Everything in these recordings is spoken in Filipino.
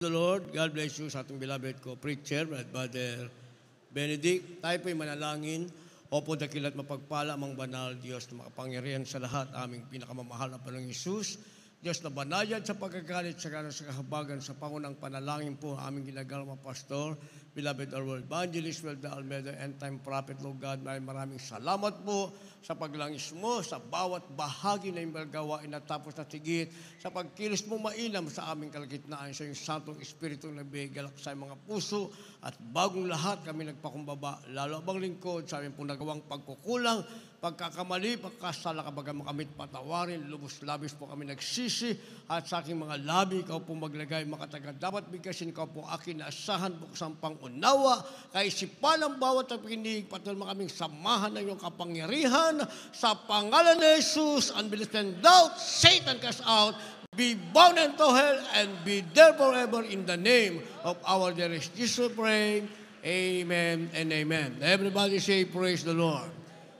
The Lord, God bless you sa ating beloved ko, preacher, Brother Benedict. Tayo po'y manalangin. Opo, dakilat mapagpala mang banal, Diyos na makapangyarihan sa lahat, aming pinakamamahal na Panginoong Isus. Diyos na banayad sa pagkagalit sa kanan sa kahabagan sa pangunang panalangin po aming ginagawa pastor, beloved our world evangelist, Welda Almeida, end time prophet, Lord God, maraming salamat po sa paglangis mo, sa bawat bahagi na yung gawain na tapos na sigit, sa pagkilos mo mainam sa aming kalagitnaan, sa yung Santong Espiritu na bigalak sa mga puso, at bagong lahat kami nagpakumbaba, lalo abang lingkod sa aming punagawang pagkukulang, pagkakamali, pagkasala kabaga makamit patawarin, lubos-labis po kami nagsisi, at sa aking mga labi, ikaw po maglagay makatagal. Dapat bigkasin ikaw po akin na asahan, buksang pangunawa, kaisipan ang bawat napinig, patuloy kaming samahan ng iyong kapangyarihan, sa pangalan ni Jesus, unbelief and doubt, Satan cast out, be bound into hell, and be there forever in the name of our dearest Jesus, pray. Amen and amen. Everybody say, praise the Lord.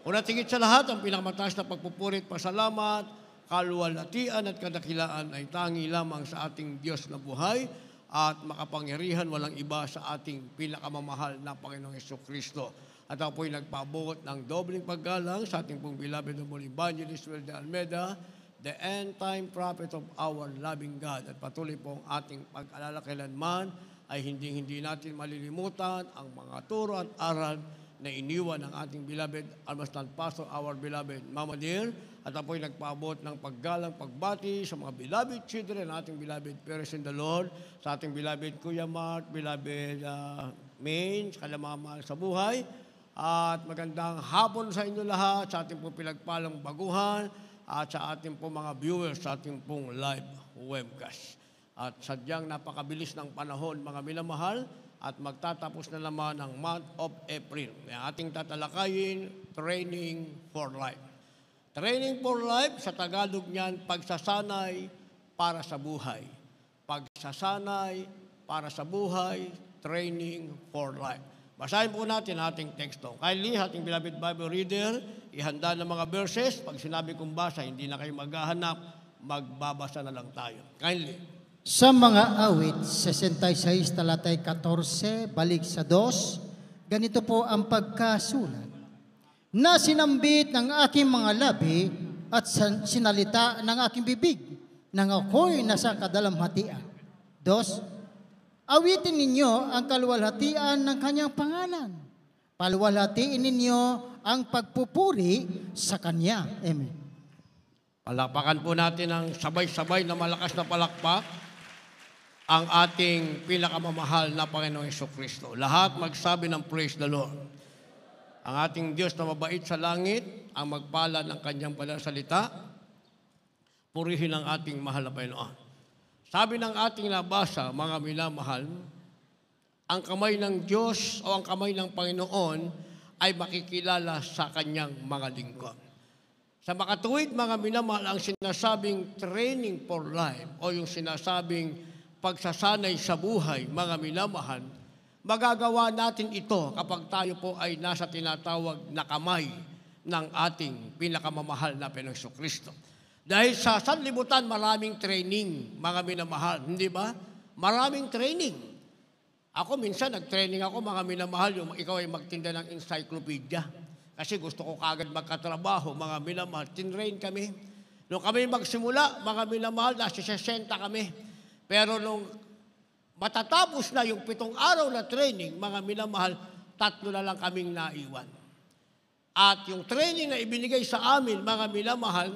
Una tingit sa lahat, ang pinakamataas na pagpupurit, pasalamat, kaluwalhatian at kadakilaan ay tangi lamang sa ating Diyos na buhay at makapangyarihan, walang iba sa ating pinakamamahal na Panginoong Jesucristo. At ako po'y nagpabuot ng dobling paggalang sa ating pong beloved na evangelist, Welda Almeida, the end time prophet of our loving God. At patuloy pong ating pag-alala kailanman ay hindi natin malilimutan ang mga turo at aral na iniwan ng ating beloved Almastan Pastor, our beloved Mama Dear. At apo'y nagpaabot ng paggalang, pagbati sa mga beloved children, ating beloved parents in the Lord, sa ating beloved Kuya Mark, beloved Main, sa kalamama sa buhay. At magandang hapon sa inyo lahat, sa ating pong pinagpalang baguhan, at sa ating pong mga viewers, sa ating pong live webcast. At sadyang napakabilis ng panahon, mga minamahal, at magtatapos na naman ang month of April. May ating tatalakayin, Training for Life. Training for Life, sa Tagalog niyan, pagsasanay para sa buhay. Pagsasanay para sa buhay, Training for Life. Basahin po natin ating teksto. Kindly, ating beloved Bible reader, ihanda ng mga verses. Pag sinabi kong basa, hindi na kayo maghahanap, magbabasa na lang tayo. Kindly. Sa mga awit, 66, talatay 14, balik sa 2, ganito po ang pagkasulat. Na sinambit ng aking mga labi at sinalita ng aking bibig, nang ako'y nasa kadalamhatian. 2, awitin ninyo ang kaluwalhatian ng kanyang pangalan. Paluwalhatiin ninyo ang pagpupuri sa kanya. Amen. Palakpakan po natin ang sabay-sabay na malakas na palakpak ang ating pinakamamahal na Panginoong Jesucristo. Lahat magsabi ng praise the Lord. Ang ating Diyos na mabait sa langit, ang magpala ng kanyang banal salita, purihin ang ating mahal na Panginoon. Sabi ng ating nabasa, mga minamahal, ang kamay ng Diyos o ang kamay ng Panginoon ay makikilala sa kanyang mga lingkod. Sa makatuwid, mga minamahal, ang sinasabing training for life o yung sinasabing pagsasanay sa buhay, mga minamahal, magagawa natin ito kapag tayo po ay nasa tinatawag na kamay ng ating pinakamamahal na Panginoong Jesucristo. Dahil sa sanlibutan, maraming training, mga minamahal. Hindi ba? Maraming training. Ako minsan, nag-training ako, mga minamahal, yung ikaw ay magtinda ng encyclopedia. Kasi gusto ko kagad magkatrabaho, mga minamahal. Tinrain kami. Nung kami magsimula, mga minamahal, nasa 60 kami. Pero nung matatapos na yung 7 araw na training, mga minamahal, 3 na lang kaming naiwan. At yung training na ibinigay sa amin, mga minamahal,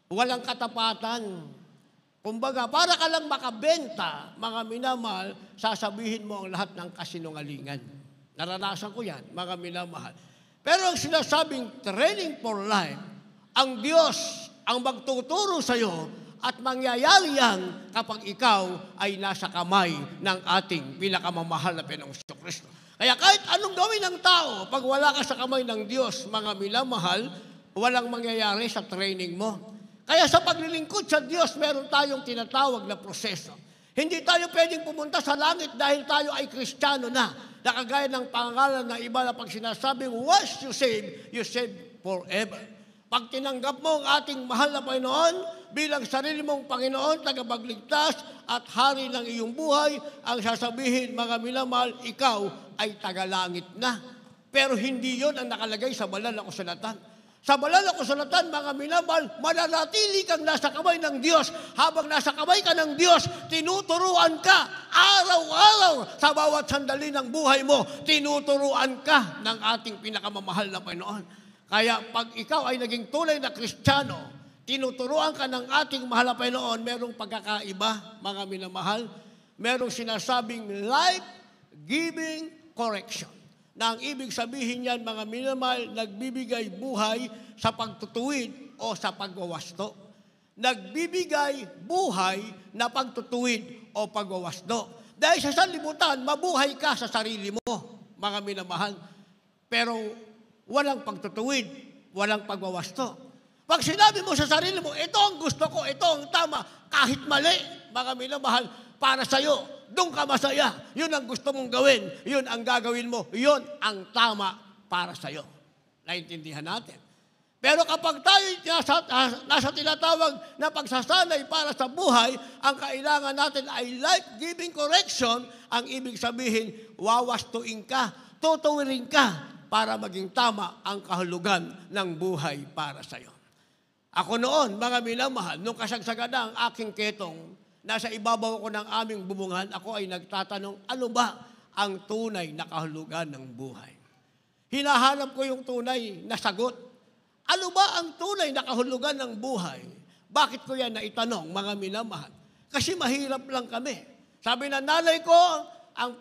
walang katapatan. Kumbaga, para ka lang makabenta, mga minamahal, sasabihin mo ang lahat ng kasinungalingan. Naranasan ko yan, mga minamahal. Pero ang sinasabing training for life, ang Diyos ang magtuturo sa iyo at mangyayari yan kapag ikaw ay nasa kamay ng ating pinakamamahal na Panginoong Jesucristo. Kaya kahit anong gawin ng tao, pag wala ka sa kamay ng Diyos, mga minamahal, walang mangyayari sa training mo. Kaya sa paglilingkod sa Diyos, meron tayong tinatawag na proseso. Hindi tayo pwedeng pumunta sa langit dahil tayo ay Kristiyano na. Nakagaya ng pangalan ng iba na pag sinasabing, once you save forever. Pag tinanggap mo ang ating mahal na Panginoon, bilang sarili mong Panginoon, tagapagligtas at hari ng iyong buhay, ang sasabihin, mga minamahal, ikaw ay tagalangit na. Pero hindi yon ang nakalagay sa banal na kasulatan. Sa banal na kasulatan, mga minamahal, mananatili kang nasa kamay ng Diyos. Habang nasa kamay ka ng Diyos, tinuturuan ka araw-araw sa bawat sandali ng buhay mo. Tinuturuan ka ng ating pinakamamahal na Panginoon. Kaya pag ikaw ay naging tunay na Kristiyano, tinuturuan ka ng ating mahal na Panginoon, merong pagkakaiba, mga minamahal. Merong sinasabing life-giving correction. Na ang ibig sabihin yan, mga minamahal, nagbibigay buhay sa pagtutuwid o sa pagwawasto. Nagbibigay buhay na pagtutuwid o pagwawasto. Dahil sa sanlibutan, mabuhay ka sa sarili mo, mga minamahal. Pero walang pagtutuwid, walang pagwawasto. Pag sinabi mo sa sarili mo, ito ang gusto ko, ito ang tama, kahit mali, mga minamahal, para sa'yo, doon ka masaya. Yun ang gusto mong gawin. Yun ang gagawin mo. Yun ang tama para sa'yo. Naintindihan natin. Pero kapag tayo nasa tinatawag na pagsasanay para sa buhay, ang kailangan natin ay life-giving correction. Ang ibig sabihin, wawastuin ka, tutuwirin ka para maging tama ang kahulugan ng buhay para sa'yo. Ako noon, mga minamahal, nung kasagsagan na ang aking ketong, nasa ibabaw ko ng aming bubungan, ako ay nagtatanong, ano ba ang tunay na kahulugan ng buhay? Hinahanap ko yung tunay na sagot. Ano ba ang tunay na kahulugan ng buhay? Bakit ko yan naitanong, mga minamahal? Kasi mahirap lang kami. Sabi ng nanay ko, ang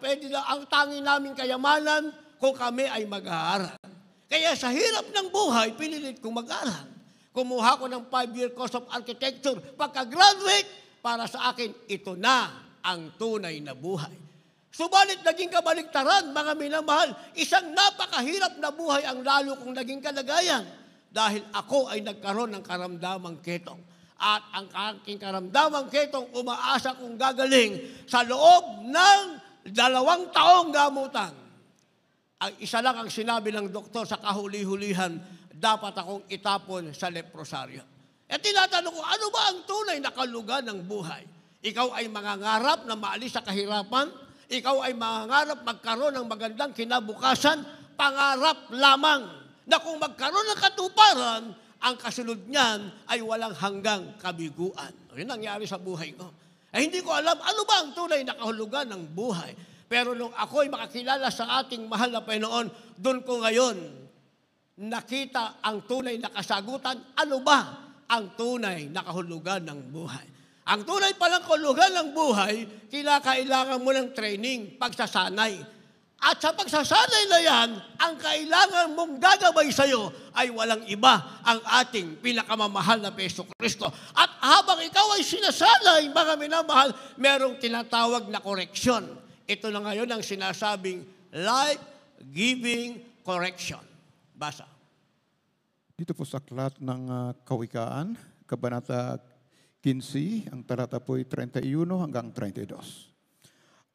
tangi naming kayamanan kung kami ay mag-aaral. Kaya sa hirap ng buhay, pinilit kong mag-aaral. Kumuha ko ng 5-year course of architecture. Pagka-graduate, para sa akin, ito na ang tunay na buhay. Subalit naging kabaligtaran, mga minamahal, isang napakahirap na buhay ang lalo kong naging kalagayan dahil ako ay nagkaroon ng karamdamang ketong. At ang aking karamdamang ketong umaasa kong gagaling sa loob ng 2 taong gamutan. Ang isa lang ang sinabi ng doktor sa kahuli-hulihan, dapat akong itapon sa leprosaryo. At tinatanong ko, ano ba ang tunay na kahulugan ng buhay? Ikaw ay mangangarap na maalis sa kahirapan? Ikaw ay mangangarap magkaroon ng magandang kinabukasan? Pangarap lamang na kung magkaroon ng katuparan, ang kasunod niyan ay walang hanggang kabiguan. Yun nangyari sa buhay ko. Hindi ko alam, ano ba ang tunay na kahulugan ng buhay? Pero nung ako ay makakilala sa ating mahal na Panginoon, doon ko ngayon nakita ang tunay na kasagutan. Ano ba ang tunay na kahulugan ng buhay? Ang tunay palang kahulugan ng buhay, kailangan mo ng training, pagsasanay. At sa pagsasanay na yan, ang kailangan mong gagawin sa'yo ay walang iba ang ating pinakamamahal na Jesucristo. At habang ikaw ay sinasanay, mga minamahal, merong tinatawag na koreksyon. Ito na ngayon ang sinasabing life-giving correction. Basa. Dito po sa aklat ng Kawikaan, Kabanata 15, ang talata po'y 31 hanggang 32.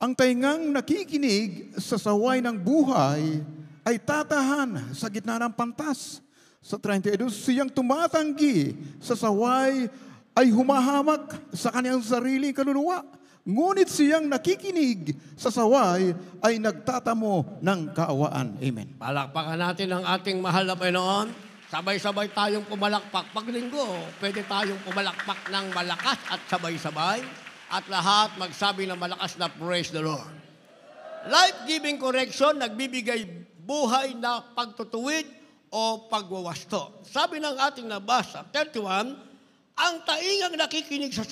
Ang taingang nakikinig sa saway ng buhay ay tatahan sa gitna ng pantas. Sa 32, siyang tumatanggi sa saway ay humahamak sa kanyang sariling kaluluwa. Ngunit siyang nakikinig sa saway ay nagtatamo ng kaawaan. Amen. Palakpakan natin ang ating mahal na Panginoon. Sabay-sabay tayong pumalakpak. Pag linggo, pwede tayong pumalakpak ng malakas at sabay-sabay. At lahat magsabi ng malakas na praise the Lord. Life-giving correction, nagbibigay buhay na pagtutuwid o pagwawasto. Sabi ng ating nabasa, 31, ang taingang nakikinig sa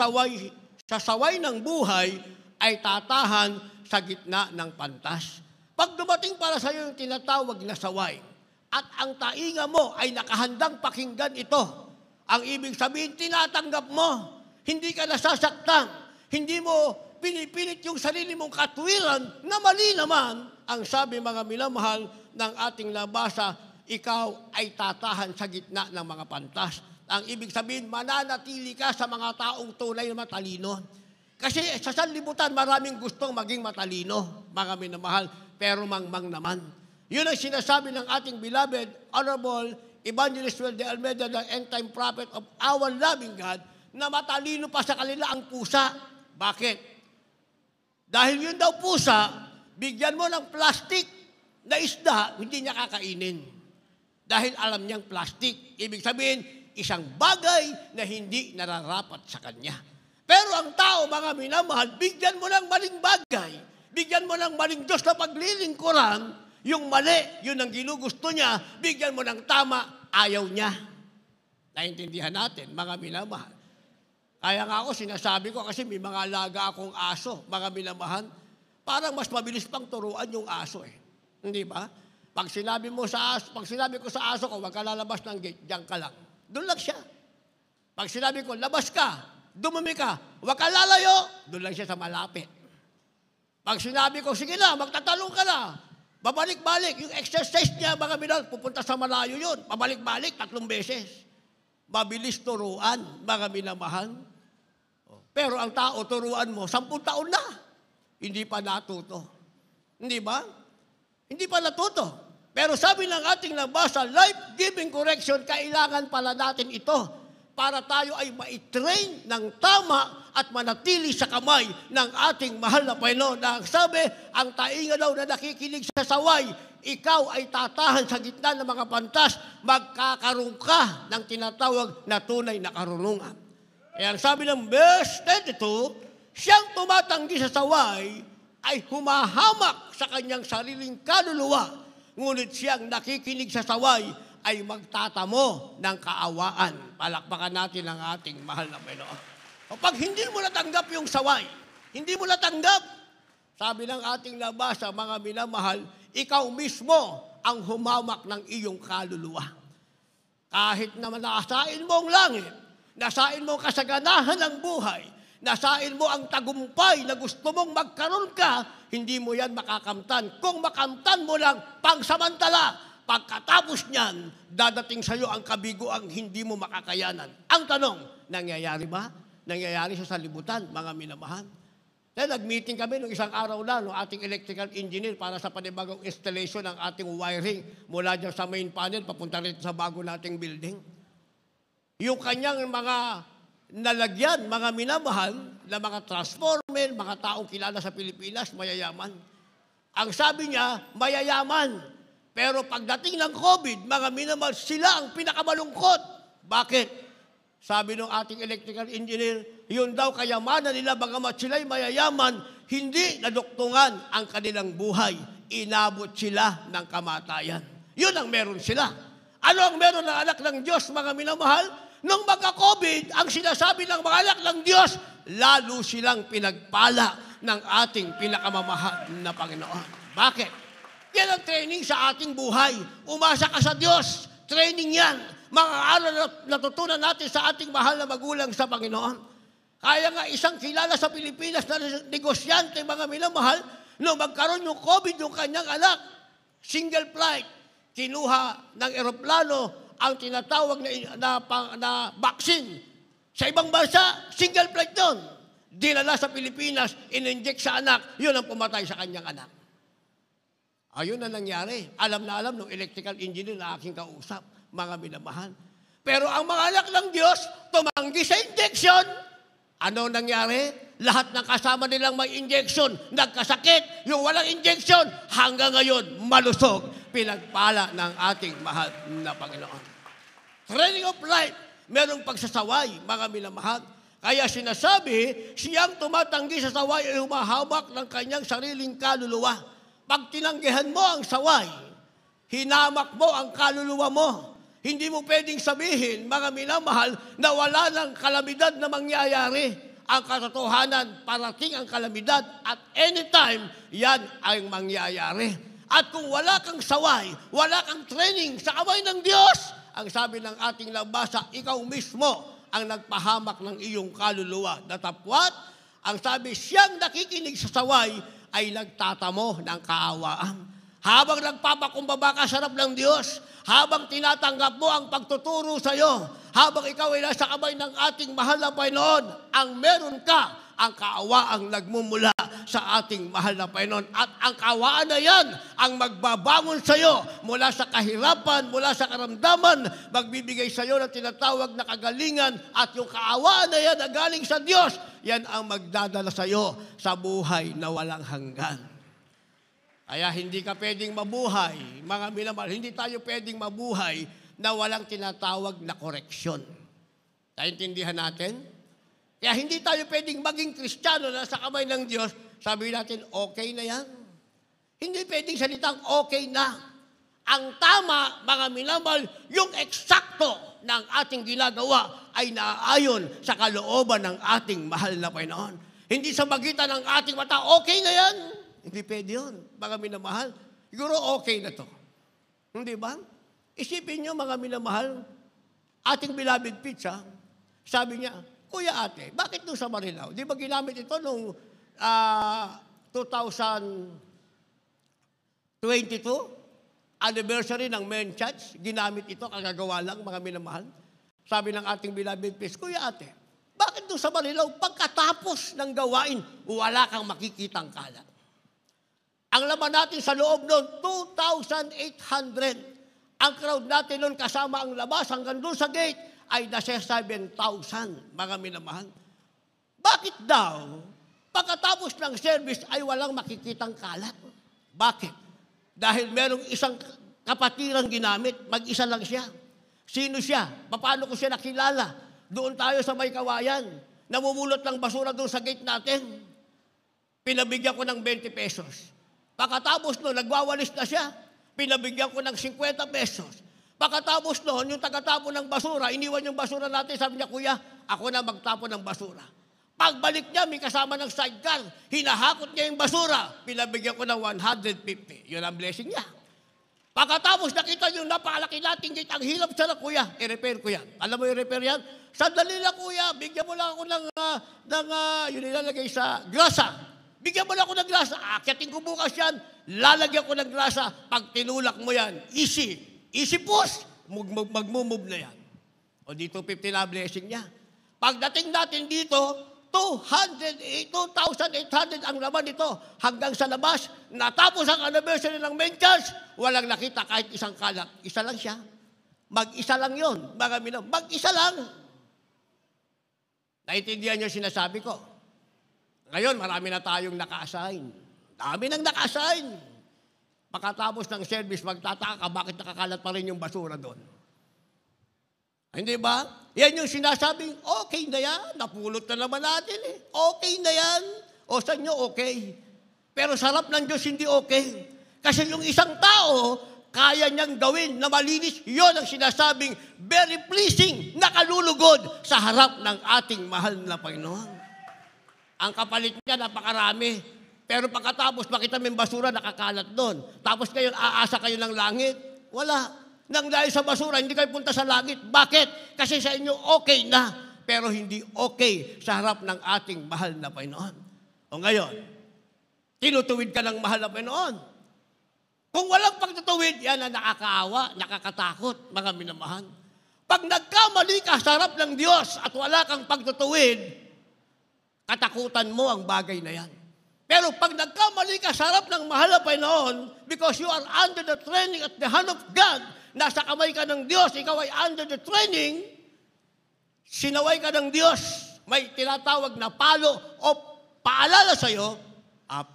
saway ng buhay ay tatahan sa gitna ng pantas. Pag dumating para sa iyo yung tinatawag na saway, at ang tainga mo ay nakahandang pakinggan ito. Ang ibig sabihin, tinatanggap mo. Hindi ka nasasaktan. Hindi mo pinipilit yung sarili mong katwiran na mali naman. Ang sabi, mga minamahal, ng ating nabasa, ikaw ay tatahan sa gitna ng mga pantas. Ang ibig sabihin, mananatili ka sa mga taong tunay na matalino. Kasi sa sanlibutan, maraming gustong maging matalino, mga minamahal, pero mangmang naman. Yun ang sinasabi ng ating beloved, Honorable Evangelist Will de Almeida, the end-time prophet of our loving God, na matalino pa sa kanila ang pusa. Bakit? Dahil yun daw pusa, bigyan mo ng plastic na isda, hindi niya kakainin. Dahil alam niyang plastic. Ibig sabihin, isang bagay na hindi nararapat sa kanya. Pero ang tao, mga minamahal, bigyan mo ng maling bagay. Bigyan mo ng maling Diyos na paglilingkuran, yung mali, yun ang ginugusto niya, bigyan mo ng tama, ayaw niya. Naintindihan natin, mga minamahal. Kaya nga ako, sinasabi ko kasi may mga alaga akong aso, mga minamahal, parang mas mabilis pang turuan yung aso eh. Hindi ba? Pag sinabi ko sa aso ko, huwag ka lalabas ng gate, diyan ka lang. Doon lang siya. Pag sinabi ko, labas ka, dumumi ka, huwag ka lalayo, doon lang siya sa malapit. Pag sinabi ko, sige na, magtatalong ka na, babalik-balik, yung exercise niya, mga minamahal, pupunta sa malayo yun, pabalik-balik 3 beses. Mabilis turuan, mga minamahal. Pero ang tao, turuan mo, 10 taon na. Hindi pa natuto. Hindi ba? Hindi pa natuto. Pero sabi ng ating nabasa, life-giving correction, kailangan pala natin ito para tayo ay maitrain ng tama at manatili sa kamay ng ating mahal na Panginoon. Na sabi, ang tainga daw na nakikinig sa saway, ikaw ay tatahan sa gitna ng mga pantas, magkakaroon ka ng tinatawag na tunay na karunungan. Kaya ang sabi ng verse 32, siyang tumatanggi sa saway ay humahamak sa kanyang sariling kaluluwa, ngunit siyang nakikinig sa saway ay magtatamo ng kaawaan. Palakpakan natin ang ating mahal na Panginoon. O pag hindi mo natanggap yung saway, hindi mo natanggap, sabi ng ating nabasa, mga minamahal, ikaw mismo ang humamak ng iyong kaluluwa. Kahit na nasain mo ang langit, nasain mo ang kasaganahan ng buhay, nasain mo ang tagumpay na gusto mong magkaroon ka, hindi mo yan makakamtan. Kung makamtan mo lang, pangsamantala, pagkatapos niyan, dadating sa iyo ang kabiguang hindi mo makakayanan. Ang tanong, nangyayari ba? Nangyayari sa salibutan, mga minamahal. Then nag-meeting kami nung isang araw na, no, ating electrical engineer para sa panibagong installation ng ating wiring mula dyan sa main panel, papunta rin sa bago nating building. Yung kanyang mga nalagyan, mga minamahal, na mga transformer, mga taong kilala sa Pilipinas, mayayaman. Ang sabi niya, mayayaman. Pero pagdating ng COVID, mga minamahal, sila ang pinakamalungkot. Bakit? Sabi ng ating electrical engineer, yun daw kayamanan nila, bagamat sila'y mayayaman, hindi naduktungan ang kanilang buhay. Inabot sila ng kamatayan. Yun ang meron sila. Ano ang meron ng anak ng Diyos, mga minamahal? Nung magka-COVID, ang sinasabi ng mga anak ng Diyos, lalo silang pinagpala ng ating pinakamamahal na Panginoon. Bakit? Yan ang training sa ating buhay. Umasa ka sa Diyos. Training yan. Mga aral na natutunan natin sa ating mahal na magulang sa Panginoon. Kaya nga isang kilala sa Pilipinas na negosyante, mga minamahal, nung magkaroon yung COVID yung kanyang anak, single flight, kinuha ng eroplano ang tinatawag na vaccine. Sa ibang bansa, single flight yun. Dinala sa Pilipinas, in-inject sa anak, yun ang pumatay sa kanyang anak. Ayun na nangyari. Alam na alam ng electrical engineer na aking kausap, mga minamahal. Pero ang mga anak ng Diyos, tumanggi sa injection. Ano nangyari? Lahat ng kasama nilang may injection, nagkasakit. Yung walang injection, hanggang ngayon, malusog. Pinagpala ng ating mahal na Panginoon. Training of life, merong pagsasaway, mga minamahal. Kaya sinasabi, siyang tumatanggi sa saway ay humahawak ng kanyang sariling kaluluwa. Pag tinanggihan mo ang saway, hinamak mo ang kaluluwa mo. Hindi mo pwedeng sabihin, mga minamahal, na wala ng kalamidad na mangyayari. Ang katotohanan, parating ang kalamidad at anytime, yan ay mangyayari. At kung wala kang saway, wala kang training sa kamay ng Diyos, ang sabi ng ating nabasa, ikaw mismo ang nagpahamak ng iyong kaluluwa. Datapwat, ang sabi, siyang nakikinig sa saway ay nagtatamo ng kaawaan. Habang nagpapakumbaba ka sa harap ng Diyos, habang tinatanggap mo ang pagtuturo sa iyo, habang ikaw ay nasa kamay ng ating mahal na Panginoon, ang meron ka, ang kaawaang nagmumula sa ating mahal na Panginoon. At ang kaawaan na yan ang magbabangon sa iyo mula sa kahirapan, mula sa karamdaman, magbibigay sa iyo ng tinatawag na kagalingan, at yung kaawaan na yan na galing sa Diyos, yan ang magdadala sa iyo sa buhay na walang hanggan. Kaya hindi ka pwedeng mabuhay, mga minamahal, hindi tayo pwedeng mabuhay na walang tinatawag na koreksyon. Naintindihan natin? Kaya hindi tayo pwedeng maging Kristiyano na sa kamay ng Diyos, sabi natin, okay na yan. Hindi pwedeng salitang okay na. Ang tama, mga minamahal, yung eksakto ng ating ginagawa ay naaayon sa kalooban ng ating mahal na Panginoon. Hindi sa magitan ng ating mata, okay na yan. Hindi pwede yun, mga minamahal. Siguro okay na to. Hindi ba? Isipin nyo, mga minamahal, ating beloved Pizza, sabi niya, Kuya Ate, bakit doon sa Marilao? Di ba ginamit ito noong 2022? Anniversary ng Men Church. Ginamit ito, kagagawa lang, mga minamahal. Sabi ng ating beloved Pizza, Kuya Ate, bakit doon sa Marilao, pagkatapos ng gawain, wala kang makikitang kalat? Ang laman natin sa loob noon, 2,800. Ang crowd natin noon kasama ang labas hanggang doon sa gate ay nasa 7,000, mga minamahal. Bakit daw, pagkatapos ng service ay walang makikitang kalat? Bakit? Dahil merong isang kapatirang ginamit, mag-isa lang siya. Sino siya? Paano ko siya nakilala? Doon tayo sa may kawayan. Namumulot ng basura doon sa gate natin. Pinabigyan ko ng 20 pesos. Pagkatapos noon, nagwawalis na siya. Pinabigyan ko ng 50 pesos. Pagkatapos noon, yung tagatapon ng basura, iniwan yung basura natin, sabi niya, Kuya, ako na magtapon ng basura. Pagbalik niya, may kasama ng sidecar, hinahakot niya yung basura, pinabigyan ko ng 150. Yun ang blessing niya. Pagkatapos nakita niyo, napakalaki natin gate, ang hirap siya na, Kuya, i-repair ko yan. Alam mo yung repair yan? Sandali lang, Kuya, bigyan mo lang ako ng yun nilalagay sa grasa. Bigyan mo lang ako ng grasa. Akyatin ko bukas yan, lalagyan ko ng grasa. Pag tinulak mo yan, easy. Easy push, mag-move na yan. O dito 50 na blessing niya. Pagdating natin dito, 2,800 ang laman nito. Hanggang sa labas, natapos ang anniversary ng Men Church, walang nakita kahit isang kalat. Isa lang siya. Mag-isa lang yun. Mag-isa lang. Naintindihan niyo sinasabi ko. Ngayon, marami na tayong naka-assign. Dami nang naka-assign. Pagkatapos ng service, magtataka ka, bakit nakakalat pa rin yung basura doon? Hindi ba? Yan yung sinasabing, okay na yan, napulot na naman natin eh. Okay na yan. O sa inyo, okay. Pero sa harap ng Diyos, hindi okay. Kasi yung isang tao, kaya niyang gawin na malinis, yon ang sinasabing very pleasing, nakalulugod sa harap ng ating mahal na Panginoon. Ang kapalit niya, napakarami. Pero pagkatapos, makita mo yung basura, nakakalat doon. Tapos ngayon, aasa kayo ng langit. Wala. Nang dahil sa basura, hindi kayo punta sa langit. Bakit? Kasi sa inyo, okay na. Pero hindi okay sa harap ng ating mahal na Panginoon. O ngayon, tinutuwid ka ng mahal na Panginoon. Kung walang pagtutuwid, yan ang nakakaawa, nakakatakot, mga minamahal. Pag nagkamali ka sa harap ng Diyos at wala kang pagtutuwid, katakutan mo ang bagay na yan. Pero pag nagkamali ka sa harap ng mahal na Panginoon, because you are under the training at the hand of God, nasa kamay ka ng Diyos, ikaw ay under the training, sinaway ka ng Diyos, may tinatawag na palo o paalala sa iyo,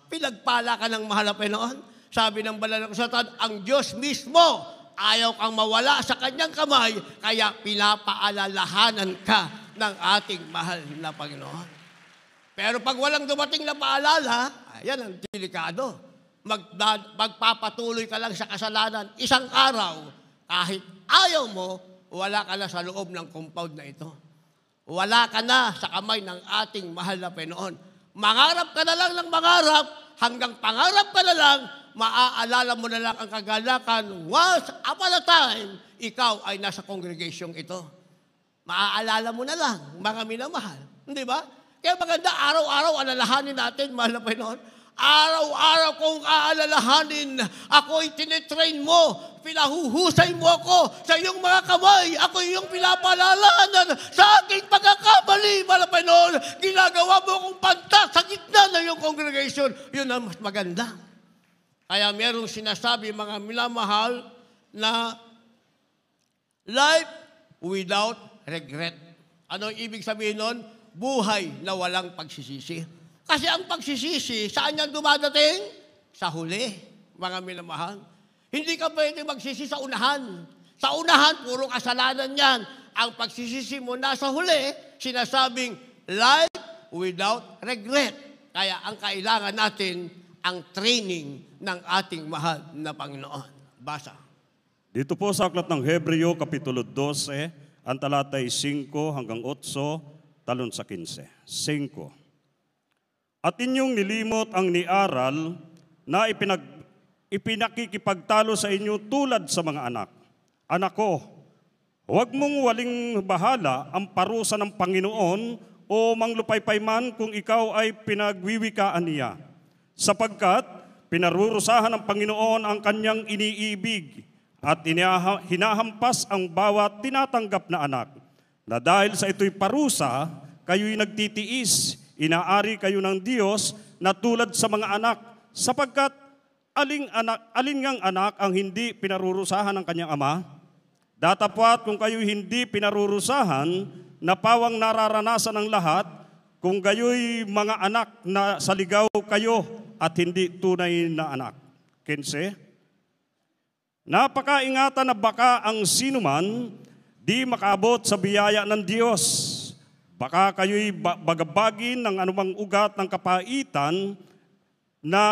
pinagpala ka ng mahal na Panginoon. Sabi ng banal na kasulatan, ang Diyos mismo, ayaw kang mawala sa kanyang kamay, kaya pinapaalalahanan ka ng ating mahal na Panginoon. Pero pag walang dumating na paalala, yan ang delikado. Magpapatuloy ka lang sa kasalanan. Isang araw, kahit ayaw mo, wala ka na sa loob ng compound na ito. Wala ka na sa kamay ng ating mahal na Panginoon. Mangarap ka na lang ng mangarap, hanggang pangarap ka na lang, maaalala mo na lang ang kagalakan. Once upon a time, ikaw ay nasa congregation ito. Maaalala mo na lang, mga minamahal. Hindi ba? Kaya maganda, araw-araw alalahanin natin, mahal na Panginoon, Araw-araw kong aalalahanin, ako'y tinitrain mo, pinahuhusay mo ako sa iyong mga kamay, ako iyong pinapaalalahanan sa aking pagkakamali, Panginoon. Ginagawa mo akong pantas sa gitna ng iyong congregation. Yun ang mas maganda. Kaya merong sinasabi, mga minamahal, na life without regret. Ano ang ibig sabihin nun? Buhay na walang pagsisisi. Kasi ang pagsisisi, saan yan dumadating? Sa huli, mga minamahal. Hindi ka pwede magsisi sa unahan. Sa unahan, puro kasalanan yan. Ang pagsisisi mo nasa huli, sinasabing life without regret. Kaya ang kailangan natin, ang training ng ating mahal na Panginoon. Basa. Dito po sa aklat ng Hebreo, Kapitulo 12, ang talatay 5 hanggang 8, talon sa 15. 5. At inyong nilimot ang niaral na ipinakikipagtalo sa inyo tulad sa mga anak. Anak ko, huwag mong waling bahala ang parusa ng Panginoon o manglupaypay man kung ikaw ay pinagwiwikaan niya. Sapagkat pinarurusahan ng Panginoon ang kanyang iniibig at hinahampas ang bawat tinatanggap na anak. Na dahil sa ito'y parusa, kayo'y nagtitiis. Inaari kayo ng Diyos na tulad sa mga anak, sapagkat alin ngang anak ang hindi pinarurusahan ng kanyang ama? Datapwat kung kayo hindi pinarurusahan, na pawang nararanasan ng lahat, kung gayo'y mga anak na saligaw kayo at hindi tunay na anak. 15. Napakaingatan na baka ang sinuman di makaabot sa biyaya ng Diyos. Baka kayo'y bagabagin ng anumang ugat ng kapaitan na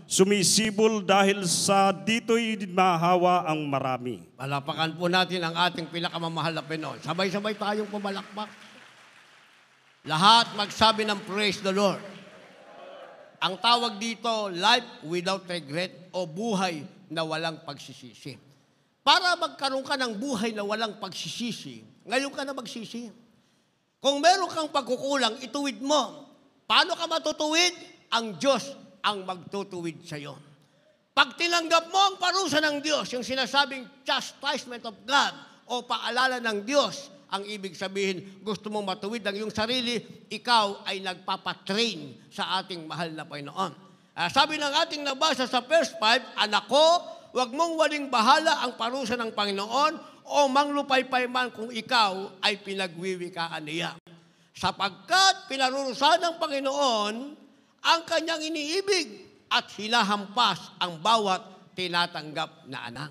sumisibol dahil sa dito'y mahawa ang marami. Palapakan po natin ang ating pinakamamahal na Panginoon. Sabay-sabay tayong pumalakpak. Lahat magsabi ng praise the Lord. Ang tawag dito, life without regret o buhay na walang pagsisisi. Para magkaroon ka ng buhay na walang pagsisisi, ngayon ka na magsisi. Kung meron kang pagkukulang, ituwid mo. Paano ka matutuwid? Ang Diyos ang magtutuwid sa iyo. Pag tinanggap mo ang parusa ng Diyos, yung sinasabing chastisement of God o paalala ng Diyos, ang ibig sabihin, gusto mong matuwid ang iyong sarili, ikaw ay nagpapatrain sa ating mahal na Panginoon. Sabi ng ating nabasa sa verse 5, anak ko, huwag mong waling bahala ang parusa ng Panginoon o manglupaypay man kung ikaw ay pinagwiwikaan niya. Sapagkat pinarurusahan ng Panginoon ang kanyang iniibig at hinahampas ang bawat tinatanggap na anak.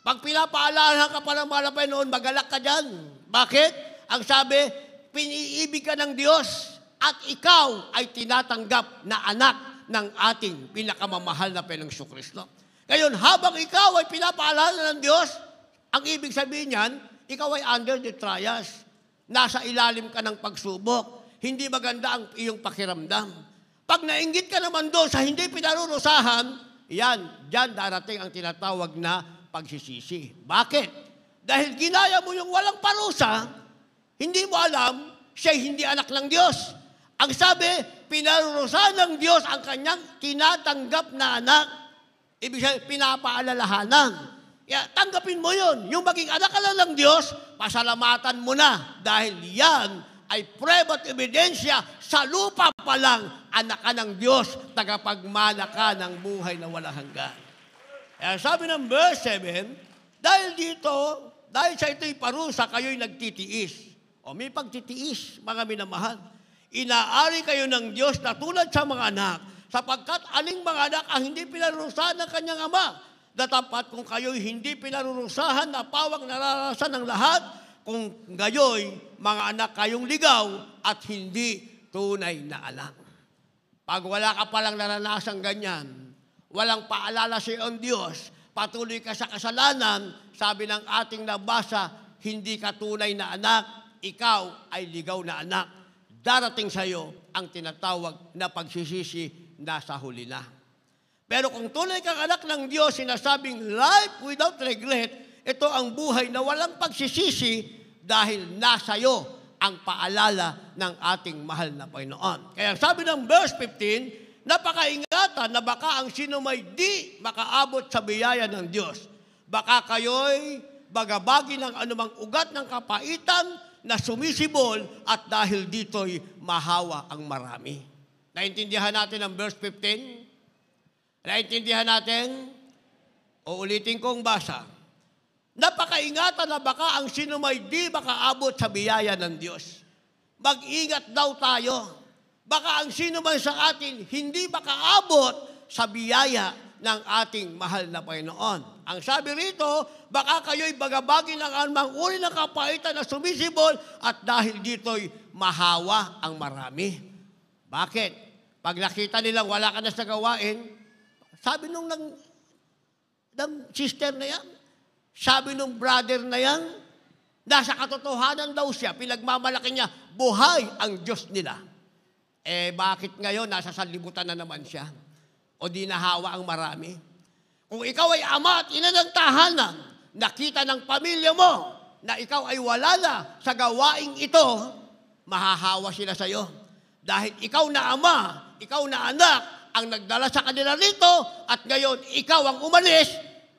Pag pinapaalahan ka pa ng mahal na Panginoon, magalak ka dyan. Bakit? Ang sabi, piniibig ka ng Diyos at ikaw ay tinatanggap na anak ng ating pinakamamahal na Panginoong Kristo. Ngayon, habang ikaw ay pinapaalahan ng Diyos, ang ibig sabihin niyan, ikaw ay under the trials. Nasa ilalim ka ng pagsubok. Hindi maganda ang iyong pakiramdam. Pag nainggit ka naman doon sa hindi pinarurusahan, diyan darating ang tinatawag na pagsisisi. Bakit? Dahil ginaya mo yung walang parusa, hindi mo alam, siya'y hindi anak ng Diyos. Ang sabi, pinarurusahan ng Diyos ang kanyang tinatanggap na anak. Ibig sabihin, pinapaalalahanan. Kaya tanggapin mo yun. Yung maging anak ka lang ng Diyos, pasalamatan mo na. Dahil yan ay prueba at ebidensya sa lupa pa lang, anak ka ng Diyos, tagapagmana ka ng buhay na walang hanggan. Kaya sabi ng verse 7, dahil dito, dahil sa ito'y parusa, kayo'y nagtitiis. O may pagtitiis, mga minamahal. Inaari kayo ng Diyos na tulad sa mga anak, sapagkat aling mga anak ang hindi pinarurusahan ng kanyang ama. Datapat kung kayo'y hindi pinarurusahan na pawang nararasan ng lahat, kung gayo'y mga anak kayong ligaw at hindi tunay na anak. Pag wala ka palang naranasang ganyan, walang paalala sa iyong Diyos, patuloy ka sa kasalanan, sabi ng ating nabasa, hindi ka tunay na anak, ikaw ay ligaw na anak. Darating sa iyo ang tinatawag na pagsisisi nasa huli na. Pero kung tunay kang anak ng Diyos, sinasabing life without regret, ito ang buhay na walang pagsisisi dahil nasa iyo ang paalala ng ating mahal na Panginoon. Kaya sabi ng verse 15, napakaingatan na baka ang sino may di makaabot sa biyaya ng Diyos. Baka kayo'y bagabagi ng anumang ugat ng kapaitan na sumisibol at dahil dito'y mahawa ang marami. Naintindihan natin ang verse 15? Naintindihan natin? Uulitin kong basa. Napakaingatan na baka ang sino may di makaabot sa biyaya ng Diyos. Mag-ingat daw tayo. Baka ang sino man sa atin hindi makaabot sa biyaya ng ating mahal na Panginoon. Ang sabi rito, baka kayo'y bagabagi ng anumang uri ng kapaitan na sumisibol at dahil dito'y mahawa ang marami. Bakit? Pag nakita nilang wala ka na sa gawain, sabi nung sister na yan, sabi nung brother na yan, nasa katotohanan daw siya, pinagmamalaki niya, buhay ang Diyos nila. Bakit ngayon nasa sanlibutan na naman siya? O di nahawa ang marami? Kung ikaw ay ama at ina ng tahanan, nakita ng pamilya mo na ikaw ay wala na sa gawaing ito, mahahawa sila sa iyo. Dahil ikaw na ama, ikaw na anak, ang nagdala sa kanila rito, at ngayon ikaw ang umalis,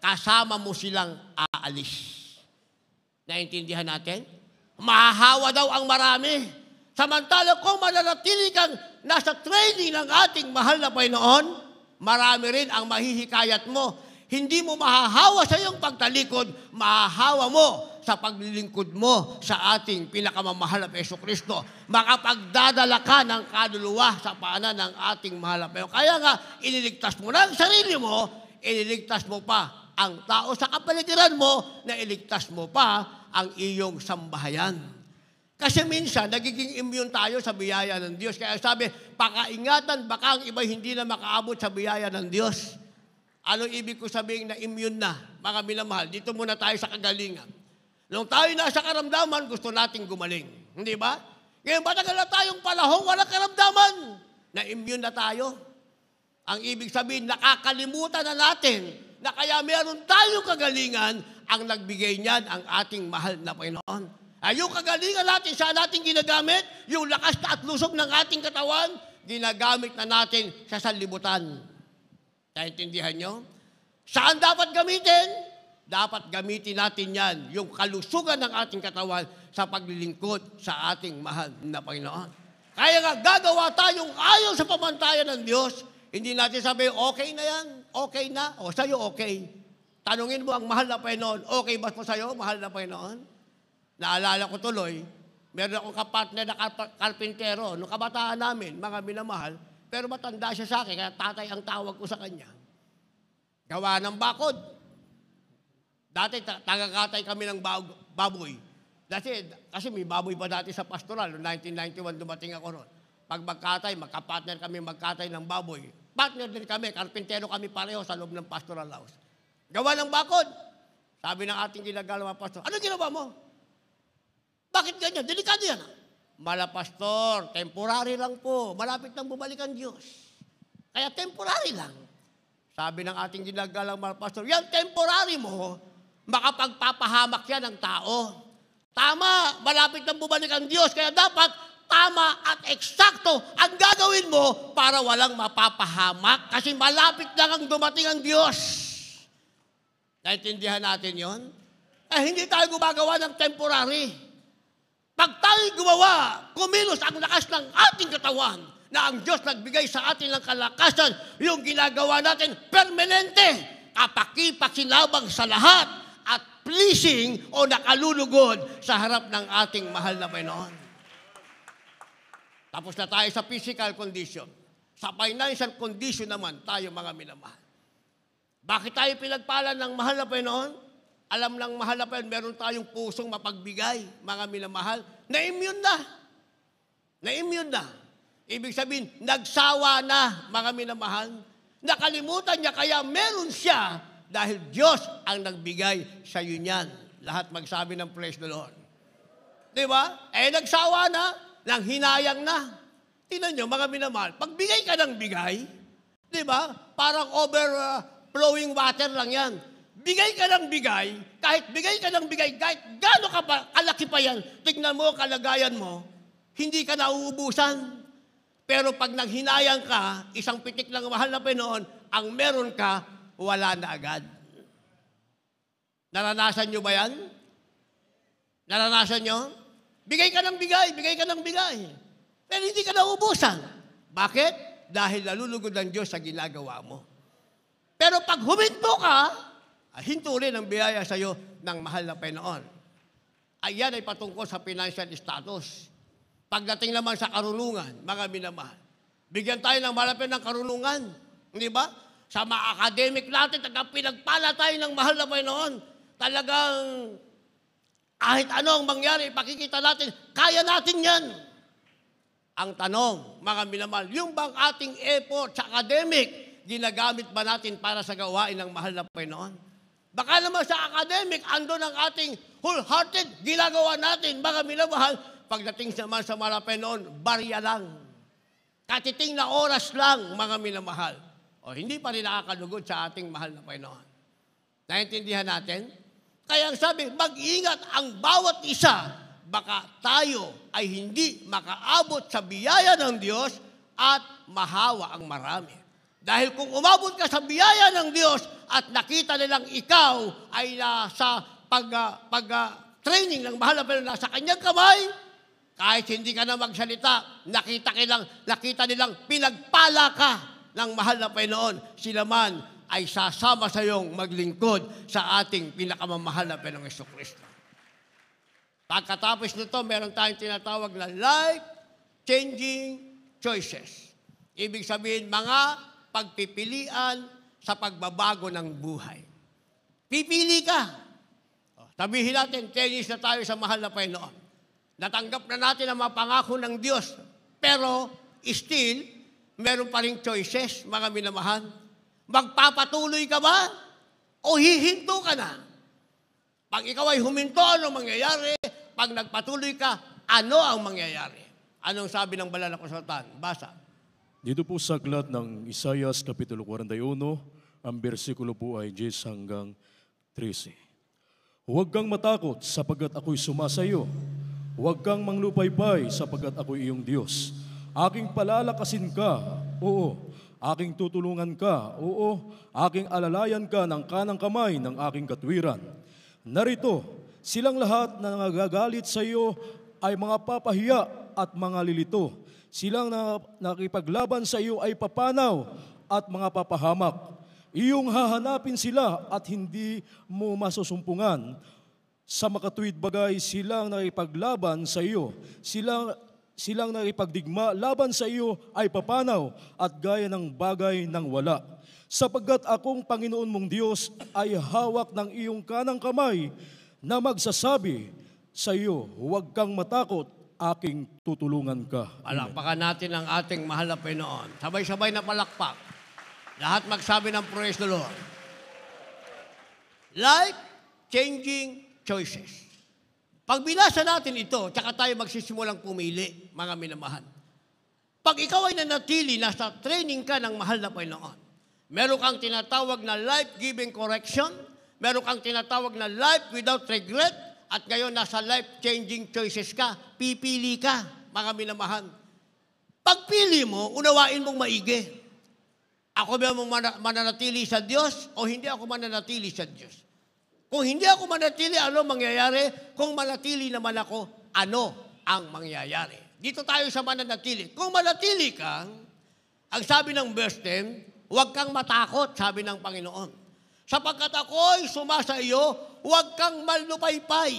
kasama mo silang aalis. Naintindihan natin? Mahahawa daw ang marami. Samantala kung mananatili kang nasa training ng ating mahal na Panginoon, marami rin ang mahihikayat mo. Hindi mo mahahawa sa iyong pagtalikod, mahahawa mo sa paglilingkod mo sa ating pinakamamahal na Jesucristo. Makapagdadala ka ng kaluluwa sa paanan ng ating mahal na Panginoon. Kaya nga, iniligtas mo na ang sarili mo, iniligtas mo pa ang tao sa kapaligiran mo, na iligtas mo pa ang iyong sambahayan. Kasi minsan, nagiging immune tayo sa biyaya ng Diyos. Kaya sabi, pakaingatan, baka ang iba hindi na makaabot sa biyaya ng Diyos. Ano ibig ko sabihin na immune na, mga minamahal? Dito muna tayo sa kagalingan. Nung tayo nasa karamdaman, gusto nating gumaling. Hindi ba? Ngayon, matagal na tayong panahon, walang karamdaman. Na-immune na tayo. Ang ibig sabihin, nakakalimutan na natin na kaya meron tayong kagalingan, ang nagbigay niyan ang ating mahal na Panginoon. Ay, yung kagalingan natin, saan natin ginagamit? Yung lakas at lusog ng ating katawan, ginagamit na natin sa sanlibutan. Naintindihan nyo? Saan dapat gamitin? Dapat gamitin natin yan, yung kalusugan ng ating katawan sa paglilingkod sa ating mahal na Panginoon. Kaya nga, gagawa tayong ayon sa pamantayan ng Diyos. Hindi natin sabi, okay na yan, okay na, o sa'yo okay. Tanungin mo ang mahal na Panginoon, okay ba po sa'yo, mahal na Panginoon? Naalala ko tuloy, meron akong kapartner na karpintero, nung kabataan namin, mga minamahal, pero matanda siya sa akin, kaya tatay ang tawag ko sa kanya. Gawa ng bakod. Dati, tagakatay kami ng baboy. Kasi may baboy pa dati sa pastoral, noong 1991 dumating ako ron. Pag magkatay, magkapartner kami magkatay ng baboy. Partner din kami, karpintero kami pareho sa loob ng pastoral house. Gawa ng bakod. Sabi ng ating ginagawa pastor, ano ginawa mo? Bakit ganyan? Delikado yan. Mala pastor, temporary lang po. Malapit nang bumalik ang Diyos. Kaya temporary lang. Sabi ng ating ginagalang mala pastor, yan temporary mo, makapagpapahamak yan ng tao. Tama, malapit nang bumalik ang Diyos. Kaya dapat tama at eksakto ang gagawin mo para walang mapapahamak kasi malapit lang ang dumating ang Diyos. Naintindihan natin yon? Hindi tayo gumagawa ng temporary. Pag tayo gumawa, kumilos ang lakas ng ating katawan na ang Diyos nagbigay sa atin ng kalakasan, yung ginagawa natin permanente, kapakipakinabang sa lahat at pleasing o nakalulugod sa harap ng ating mahal na Panginoon. Tapos na tayo sa physical condition. Sa financial condition naman tayo mga minamahal. Bakit tayo pinagpala ng mahal na Panginoon? Alam ng mahal na Panginoon, meron tayong pusong mapagbigay, mga minamahal. Na-immune na. Na-immune na. Ibig sabihin, nagsawa na, mga minamahal. Nakalimutan niya, kaya meron siya dahil Diyos ang nagbigay sa iyo niyan. Lahat magsabi ng praise the Lord. Di ba? Nagsawa na. Nang hinayang na. Tingnan nyo, mga minamahal, pagbigay ka ng bigay, di ba? Parang overflowing water lang yan. Bigay ka ng bigay, kahit bigay ka ng bigay, kahit gano'n kalaki pa yan, tignan mo, kalagayan mo, hindi ka nauubusan. Pero pag nanghinayang ka, isang pitik lang mahal na Panginoon, ang meron ka, wala na agad. Naranasan nyo ba yan? Naranasan nyo? Bigay ka ng bigay, bigay ka ng bigay. Pero hindi ka naubusan. Bakit? Dahil nalulugod ang Diyos sa ginagawa mo. Pero pag huminto ka, hinto rin ang biyaya sa iyo ng mahal na Panginoon. Ayan ay patungkol sa financial status. Pagdating naman sa karunungan, mga minamahal, bigyan tayo ng malapit ng karunungan. Hindi ba? Sa mga academic natin, pinagpala tayo ng mahal na Panginoon. Talagang kahit ano ang mangyari, pakikita natin, kaya natin yan. Ang tanong, mga minamahal, yung bang ating effort sa academic, ginagamit ba natin para sa gawain ng mahal na Panginoon? Baka naman sa academic, andun ang ating wholehearted, ginagawa natin, mga minamahal, pagdating naman sa mahal na Panginoon, barya lang. Katiting na oras lang, mga minamahal. O hindi pa rin nakakalugod sa ating mahal na Panginoon. Naintindihan natin? Kaya ang sabi, mag-ingat ang bawat isa, baka tayo ay hindi makaabot sa biyaya ng Diyos at mahawa ang marami. Dahil kung umabot ka sa biyaya ng Diyos at nakita nilang ikaw ay nasa pag-training ng mahal na Panginoon, nasa kanyang kamay, kahit hindi ka na magsalita, nakita nilang pinagpala ka ng mahal na Panginoon, sila man ay sasama sa iyong maglingkod sa ating pinakamamahal na Panginoong Jesucristo. Pagkatapos nito, meron tayong tinatawag na life-changing choices. Ibig sabihin, mga pagpipilian sa pagbabago ng buhay. Pipili ka. Sabihin natin, 10 years na tayo sa mahal na Panginoon. Natanggap na natin ang mga pangako ng Diyos. Pero, still, meron pa rin choices, mga minamahal. Magpapatuloy ka ba? O hihinto ka na? Pag ikaw ay huminto, ano mangyayari? Pag nagpatuloy ka, ano ang mangyayari? Anong sabi ng banal na kasulatan? Basa. Dito po sa aklat ng Isaias Kapitulo 41, ang bersikulo po ay 10 hanggang 13. Huwag kang matakot sapagkat ako'y sumasayo. Huwag kang manglupaypay sapagkat ako'y iyong Diyos. Aking palalakasin ka, oo. Aking tutulungan ka, oo. Aking alalayan ka ng kanang kamay ng aking katwiran. Narito, silang lahat na nagagalit sa iyo ay mga papahiya at mga lilito. Silang nakipaglaban sa iyo ay papanaw at mga papahamak. Iyong hahanapin sila at hindi mo masusumpungan. Sa makatuwid bagay, silang nakipaglaban sa iyo. Silang nakipagdigma laban sa iyo ay papanaw at gaya ng bagay ng wala. Sapagkat akong Panginoon mong Diyos ay hawak ng iyong kanang kamay na magsasabi sa iyo, huwag kang matakot, aking tutulungan ka. Palakpakan natin ang ating mahal na Panginoon. Sabay-sabay na palakpak. Lahat magsabi ng praise the Lord. Life-changing choices. Pag binasa natin ito, tsaka tayo magsisimulang pumili, mga minamahal. Pag ikaw ay nanatili, nasa training ka ng mahal na Panginoon, meron kang tinatawag na life-giving correction, meron kang tinatawag na life without regret, at ngayon nasa life-changing choices ka, pipili ka, mga minamahal. Pagpili mo, unawain mong maigi. Ako ba mananatili sa Diyos o hindi ako mananatili sa Diyos? Kung hindi ako manatili, ano mangyayari? Kung manatili naman ako, ano ang mangyayari? Dito tayo sa mananatili. Kung manatili ka, ang sabi ng verse 10, huwag kang matakot, sabi ng Panginoon. Sapagkat ako'y sumasa iyo, huwag kang malupaypay.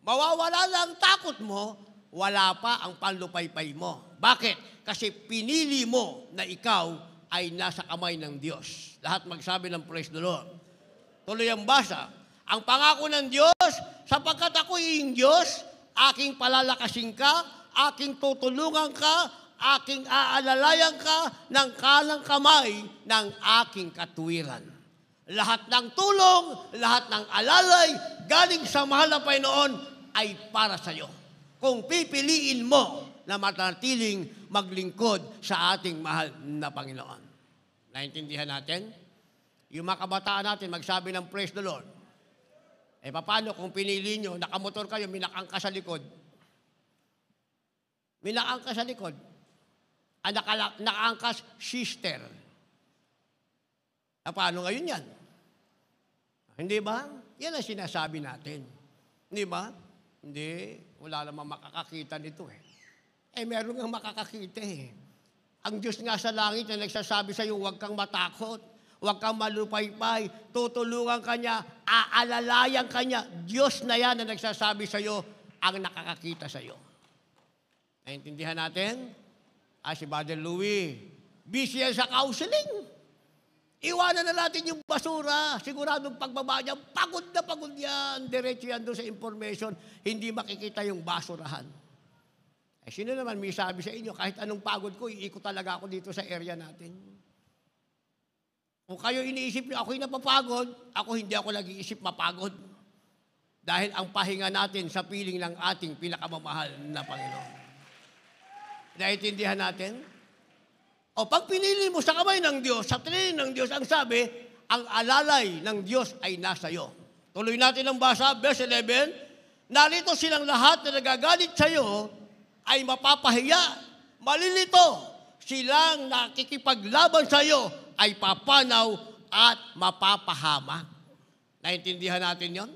Mawawala na ang takot mo, wala pa ang panlupaypay mo. Bakit? Kasi pinili mo na ikaw ay nasa kamay ng Diyos. Lahat magsabi ng praise the Lord. Tuloy ang basa. Ang pangako ng Diyos, sapagkat ako'y iyong Diyos, aking palalakasin ka, aking tutulungan ka, aking aalalayan ka ng kanang kamay ng aking katwiran. Lahat ng tulong, lahat ng alalay, galing sa mahal na Panginoon ay para sa iyo. Kung pipiliin mo na manatiling maglingkod sa ating mahal na Panginoon. Naintindihan natin? Yung mga kabataan natin, magsabi ng praise the Lord. Eh, paano kung pinili nyo, nakamotor kayo, minakang ka sa likod? Minakang ka sa likod. ang nakaangkas sister. Paano ngayon yan? Hindi ba? Yan ang sinasabi natin. Hindi ba? Hindi. Wala namang makakakita nito eh. Meron nga makakakita eh. Ang Diyos nga sa langit na nagsasabi sa iyo, huwag kang matakot, huwag kang malupaypay, tutulungan ka niya, aalalayan ka niya. Diyos na yan na nagsasabi sa iyo, ang nakakakita sa iyo. Naintindihan natin? Si Brother Louie, busy yan sa counseling. Iwanan na natin yung basura. Siguradong pagbaba niya, pagod na pagod yan. Diretso yan doon sa information. Hindi makikita yung basurahan. Sino naman may sabi sa inyo, kahit anong pagod ko, iikot talaga ako dito sa area natin. Kung kayo iniisip niyo, ako'y napapagod, ako hindi ako nag-iisip mapagod. Dahil ang pahinga natin sa piling ng ating pinakamamahal na Panginoon. Naintindihan natin? O pag pinili mo sa kamay ng Diyos, sa training ng Diyos, ang sabi, ang alalay ng Diyos ay nasa iyo. Tuloy natin ang basa, verse 11, narito silang lahat na nagagalit sa iyo ay mapapahiya, malilito. Silang nakikipaglaban sa iyo ay papanaw at mapapahamak. Naintindihan natin yon?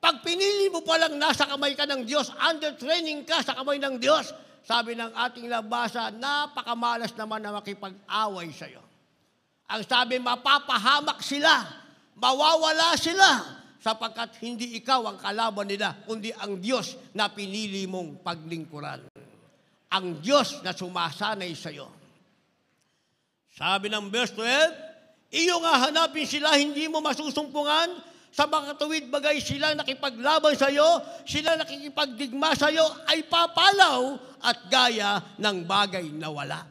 Pag pinili mo palang nasa kamay ka ng Diyos, under training ka sa kamay ng Diyos, sabi ng ating nabasa, napakamalas naman na makipag-away sa iyo. Ang sabi, mapapahamak sila, mawawala sila, sapagkat hindi ikaw ang kalaban nila, kundi ang Diyos na pinili mong paglingkuran. Ang Diyos na sumasanay sa iyo. Sabi ng verse 12, iyo nga hanapin sila, hindi mo masusumpungan, sa mga tuwid bagay sila nakipaglaban sa iyo, sila nakikipagdigma sa iyo, ay papalaw at gaya ng bagay na wala.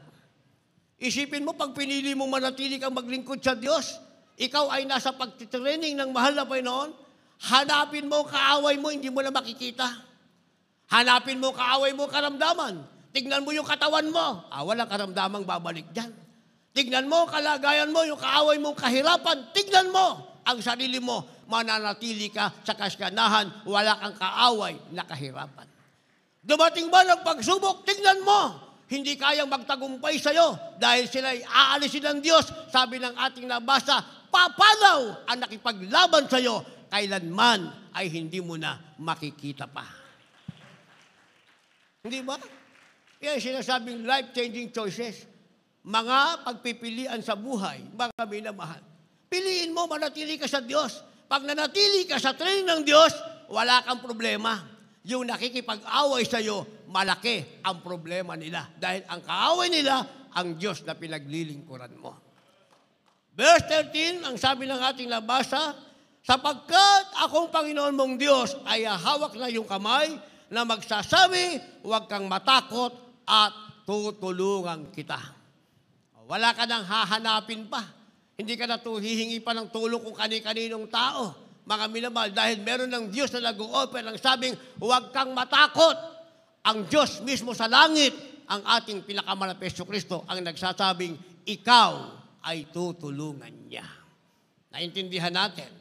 Isipin mo, pag pinili mo manatili kang maglingkod sa Diyos, ikaw ay nasa pagtitraining ng mahal na Panginoon, hanapin mo kaaway mo, hindi mo na makikita. Hanapin mo kaaway mo, karamdaman. Tignan mo yung katawan mo, walang karamdamang babalik dyan. Tignan mo kalagayan mo, yung kaaway mong kahirapan, tignan mo ang sarili mo, mananatili ka sa kasiganahan, wala kang kaaway na kahirapan. Dumating ba ng pagsubok, tignan mo, hindi kayang magtagumpay sa iyo dahil sila ay aalisin ng Diyos. Sabi ng ating nabasa, papalaw ang nakipaglaban sa iyo, kailanman ay hindi mo na makikita pa. Hindi ba? Yan sinasabing life-changing choices. Mga pagpipilian sa buhay, mga minamahal. Piliin mo, manatili ka sa Diyos. Pag nanatili ka sa training ng Diyos, wala kang problema. Yung nakikipag-away sa iyo, malaki ang problema nila. Dahil ang kaaway nila, ang Diyos na pinaglilingkuran mo. Verse 13, ang sabi ng ating nabasa, sapagkat akong Panginoon mong Diyos ay hawak na yung kamay na magsasabi, huwag kang matakot at tutulungan kita. Wala ka nang hahanapin pa. Hindi ka na hihingi pa ng tulong kung kani-kaninong tao. Mga minamahal, dahil meron ng Diyos na nag-o-offer ng sabing, huwag kang matakot. Ang Diyos mismo sa langit, ang ating pinakamalapit Yesu Kristo, ang nagsasabing, ikaw ay tutulungan niya. Naintindihan natin.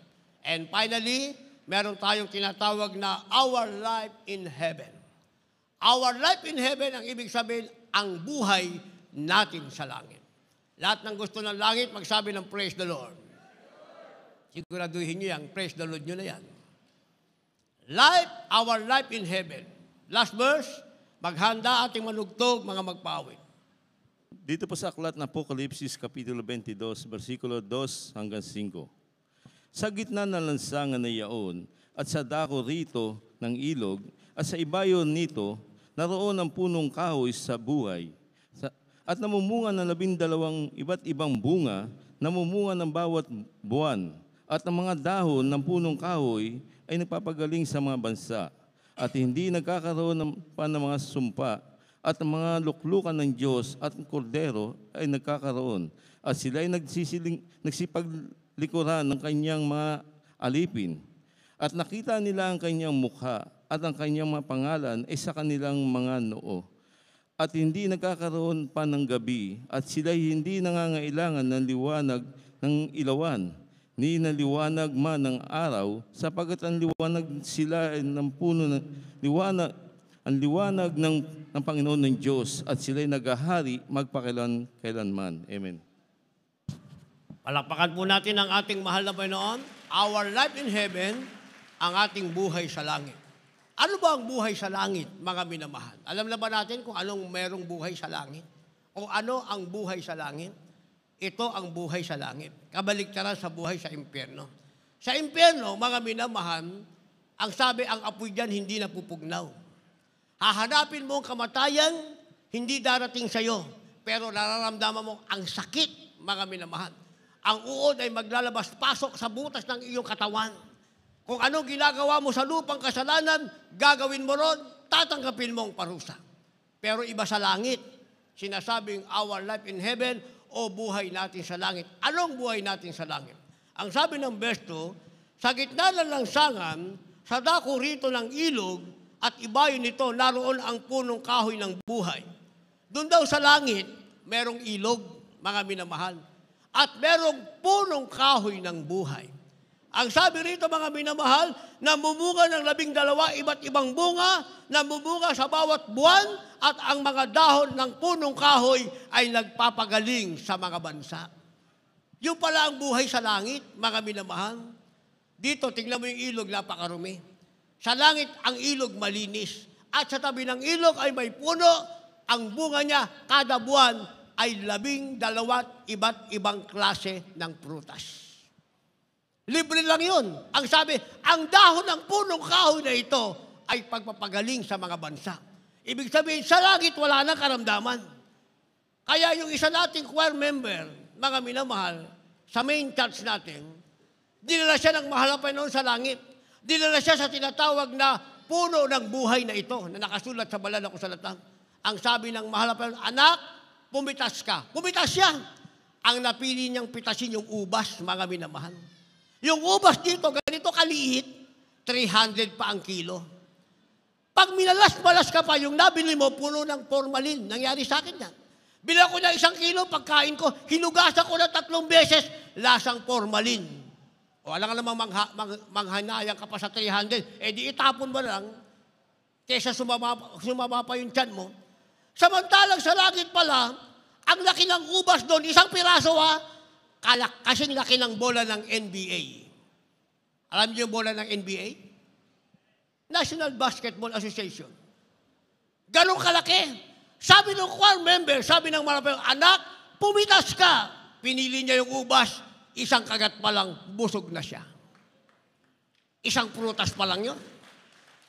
And finally, meron tayong tinatawag na our life in heaven. Our life in heaven, ang ibig sabihin, ang buhay natin sa langit. Lahat ng gusto ng langit, magsabi ng praise the Lord. Siguraduhin nyo yan, praise the Lord nyo na yan. Life, our life in heaven. Last verse, maghanda ating manugtog, mga magpawid. Dito po sa aklat ng Apokalipsis, Kapitulo 22, versikulo 2 hanggang 5. Sa gitna ng lansangan na iyaon, at sa dako rito ng ilog, at sa ibayon nito, naroon ang punong kahoy sa buhay. At namumunga ng 12 iba't ibang bunga, namumunga ng bawat buwan. At ang mga dahon ng punong kahoy ay nagpapagaling sa mga bansa. At hindi nagkakaroon pa ng mga sumpa. At ang mga luklukan ng Diyos at ng Kordero ay nagkakaroon. At sila ay nagsipaglikuran ng kanyang mga alipin. At nakita nila ang kanyang mukha at ang kanyang mga pangalan ay sa kanilang mga noo. At hindi nagkakaroon pa ng gabi, at sila'y hindi nangangailangan ng liwanag ng ilawan, ni na liwanag man ng araw, sapagkat ang liwanag sila ay ng puno ng liwanag, ang liwanag ng Panginoon ng Diyos at sila'y naghahari magpakailan-kailanman. Amen. Palakpakan po natin ang ating mahal na Panginoon. Our life in heaven, ang ating buhay sa langit. Ano ba ang buhay sa langit, mga minamahal? Alam na ba natin kung anong merong buhay sa langit? O ano ang buhay sa langit? Ito ang buhay sa langit. Kabaligtaran sa buhay sa impyerno. Sa impyerno, mga minamahal, ang sabi, ang apoy dyan hindi napupugnaw. Hahanapin mo ang kamatayan, hindi darating sa iyo. Pero nararamdaman mo ang sakit, mga minamahal. Ang uod ay maglalabas-pasok sa butas ng iyong katawan. Kung anong ginagawa mo sa lupang kasalanan, gagawin mo ron, tatanggapin mo ang parusa. Pero iba sa langit, sinasabing our life in heaven o buhay natin sa langit. Anong buhay natin sa langit? Ang sabi ng verse 2, sa gitna ng lansangan, sa dako rito ng ilog, at ibayon nito, naroon ang punong kahoy ng buhay. Doon daw sa langit, merong ilog, mga minamahal. At merong punong kahoy ng buhay. Ang sabi rito, mga minamahal, namumunga ng 12 iba't ibang bunga, namumunga sa bawat buwan, at ang mga dahon ng punong kahoy ay nagpapagaling sa mga bansa. Yung pala ang buhay sa langit, mga minamahal. Dito, tingnan mo yung ilog, napakarumi. Sa langit, ang ilog malinis. At sa tabi ng ilog ay may puno, ang bunga niya kada buwan ay 12 iba't ibang klase ng prutas. Libre lang yun. Ang sabi, ang dahon ng punong kahoy na ito ay pagpapagaling sa mga bansa. Ibig sabihin, sa langit wala nang karamdaman. Kaya yung isa nating choir member, mga minamahal, sa main church natin, dinala siya ng mahal na Panginoon sa langit. Dinala siya sa tinatawag na puno ng buhay na ito, na nakasulat sa banal na kasulatan. Ang sabi ng mahal na Panginoon, anak, pumitas ka. Pumitas siya. Ang napili niyang pitasin yung ubas, mga minamahal. Yung ubas dito, ganito kaliit, 300 pa ang kilo. Pag minalas-malas ka pa, yung nabili mo, puno ng formalin. Nangyari sa akin yan. Bila ko na 1 kilo, pagkain ko, hinugasan ko na 3 beses, lasang formalin. O alam ka namang manghanayang ka pa sa 300, di itapon mo lang, kesa sumaba pa yung tiyan mo. Samantalang sa langit pala, ang laki ng ubas doon, 1 piraso kasing laki ng bola ng NBA. Alam niyo yung bola ng NBA? National Basketball Association. Ganong kalaki. Sabi ng choir member, sabi ng mga anak, pumitas ka. Pinili niya yung ubas, 1 kagat pa lang, busog na siya. 1 prutas pa lang yun.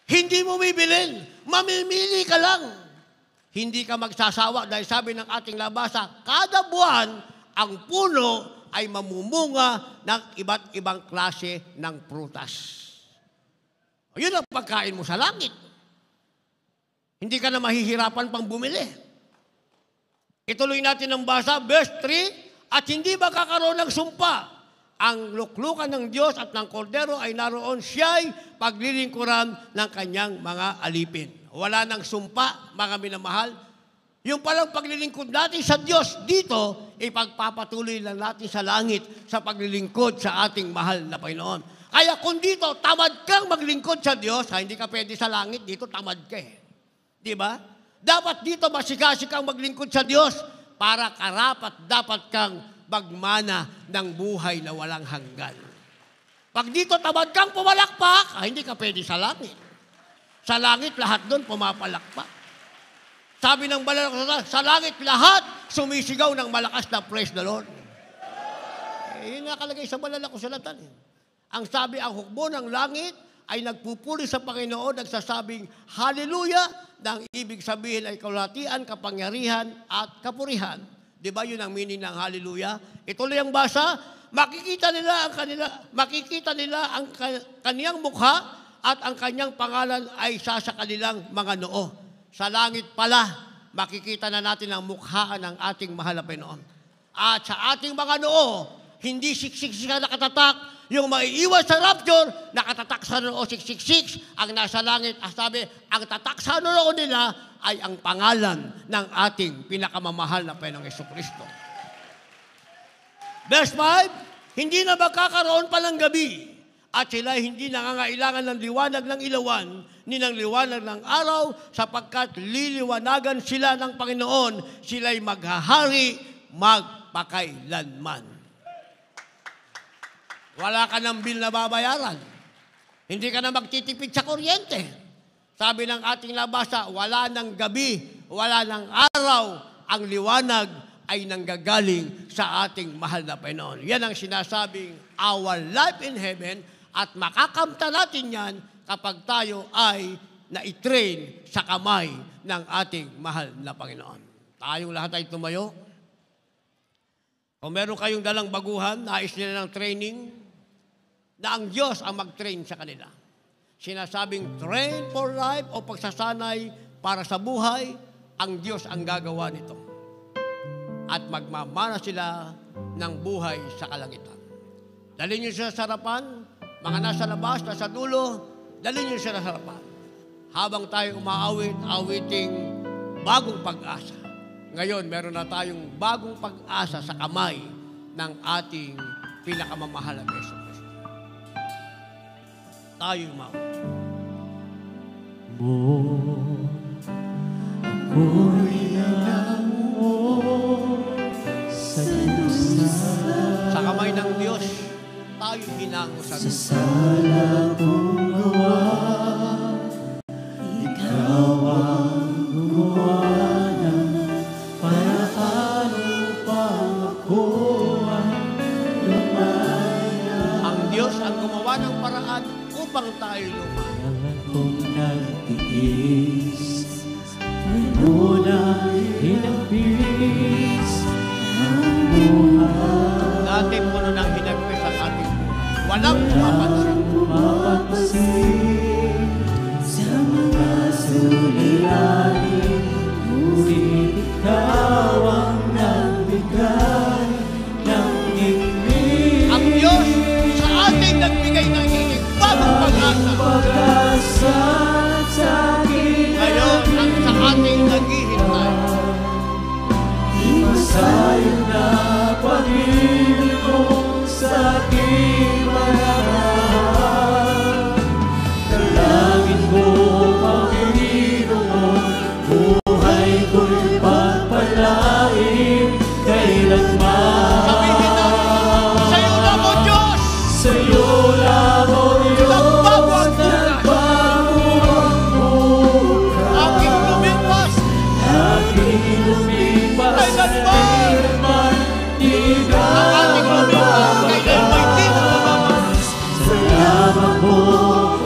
Hindi mo bibilin, mamimili ka lang. Hindi ka magsasawa dahil sabi ng ating labasa, kada buwan, ang puno ay mamumunga ng iba't ibang klase ng prutas. Yun ang pagkain mo sa langit. Hindi ka na mahihirapan pang bumili. Ituloy natin ang basa, verse 3, at hindi makakaroon ng sumpa. Ang luklukan ng Diyos at ng Kordero ay naroon, siya'y paglilingkuran ng kanyang mga alipin. Wala nang sumpa, mga minamahal. Yung palang paglilingkod natin sa Diyos, dito, ipagpapatuloy lang natin sa langit sa paglilingkod sa ating mahal na Panginoon. Kaya kung dito, tamad kang maglingkod sa Diyos, hindi ka pwede sa langit, dito tamad ka eh. Di ba? Dapat dito masikasik kang maglingkod sa Diyos para karapat dapat kang magmana ng buhay na walang hanggan. Pag dito tamad kang pumalakpak, hindi ka pwede sa langit. Sa langit, lahat doon pumapalakpak. Sabi ng banal na kasulatan, sa langit lahat sumisigaw ng malakas na praise the Lord. Yun nakalagay sa banal na kasulatan. Ang sabi, ang hukbo ng langit ay nagpupuri sa Panginoon, nagsasabing, Hallelujah, na ang ibig sabihin ay kalatian, kapangyarihan, at kapurihan. Di ba yun ang meaning ng Hallelujah? Ituloy ang basa, makikita nila ang kaniyang mukha at ang kanyang pangalan ay sa kanilang mga noo. Sa langit pala, makikita na natin ang mukhaan ng ating mahal na Panginoon. At sa ating mga noo, hindi siksik-sik na nakatatak. Yung maiiwan sa rapture, nakatatak sa noo 666. Ang nasa langit, sabi, ang tatak sa noo nila ay ang pangalan ng ating pinakamamahal na Panginoong Jesucristo. Verse 5, hindi na magkakaroon pa ng gabi. at sila hindi nangangailangan ng liwanag ng ilawan ni ng liwanag ng araw sapagkat liliwanagan sila ng Panginoon. Sila'y maghahari magpakailanman. Wala ka ng bill na babayaran. Hindi ka na magtitipid sa kuryente. Sabi ng ating nabasa, wala ng gabi, wala ng araw, ang liwanag ay nanggagaling sa ating mahal na Panginoon. Yan ang sinasabing our life in heaven at makakamta natin yan kapag tayo ay na-train sa kamay ng ating mahal na Panginoon. Tayong lahat ay tumayo. Kung meron kayong dalang baguhan, nais nila ng training, na ang Diyos ang mag-train sa kanila. Sinasabing train for life o pagsasanay para sa buhay, ang Diyos ang gagawa nito. At magmamana sila ng buhay sa kalangitan. Dalhin niyo sila sa harapan, mga nasa labas, nasa dulo, dalhin niyo sila sa harapan. Habang tayo umaawit, awiting bagong pag-asa. Ngayon, meron na tayong bagong pag-asa sa kamay ng ating pinakamamahal na Yesu Cristo. Tayo umaawit. Sa kamay ng Diyos, tayo hinango sa Diyos. Sala kong gawa, ikaw ang gumawa ng paraan upang ako ay lumaya. Ang Diyos ang gumawa ng paraan upang tayo lumaya. Kung nagtiis, muna hinagpis ang buhay. Dati puno ng hinagpis ang ating buhay. Walang mapansin. Mapansin sa mga suliranin, ngunit ikaw ang nagbigay ng himig. Ang Diyos sa ating nagbigay ng higit bagong pag-asa. Pag-asa sa akin Ngayon, ang sa ating naghihintay. di masayo na pag-ibig ko sa aking manamahal. Dalangin ko, Panginoon, buhay ko'y pagpalain kailanman. Sabihin natin, sa'yo lang o Diyos. Sa'yo lang, O Diyos, Nagbago ang buhay. nagbago ang buhay. Aking lumipas. Aking lumipas Kailanman. di na Ang ating lumipas. Kailanman di na mababas. Salamat po,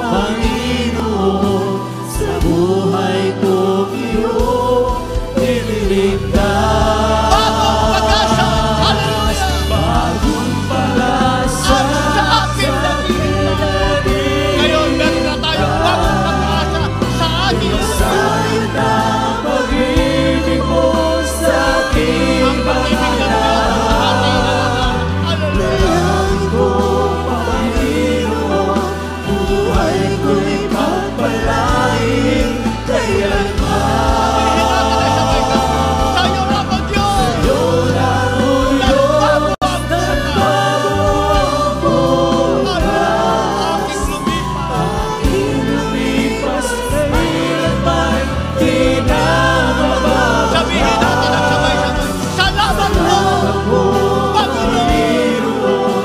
Panginoon, sa buhay kong iyong nililigtas. Bagong pag-asa. Hallelujah. Bagong pag-asa Ang sa ating naghihintay. Ngayon, meron na tayong bagong pag-asa sa ating sa'yo na pag-ibig mo sa aking ang pag-ibig ng Diyos sa ating alaga. Hallelujah. Dalangin ko, Panginoon, buhay ko'y pagpalain kailanman. Sabihin natin na sabay ka. Sa'yo lang o Diyos. Nagbago ang buhay. Aking lumipas. Lumipas kailanman di na mababa. Sabihin natin at sabay-sabay. Salamat po, Panginoon.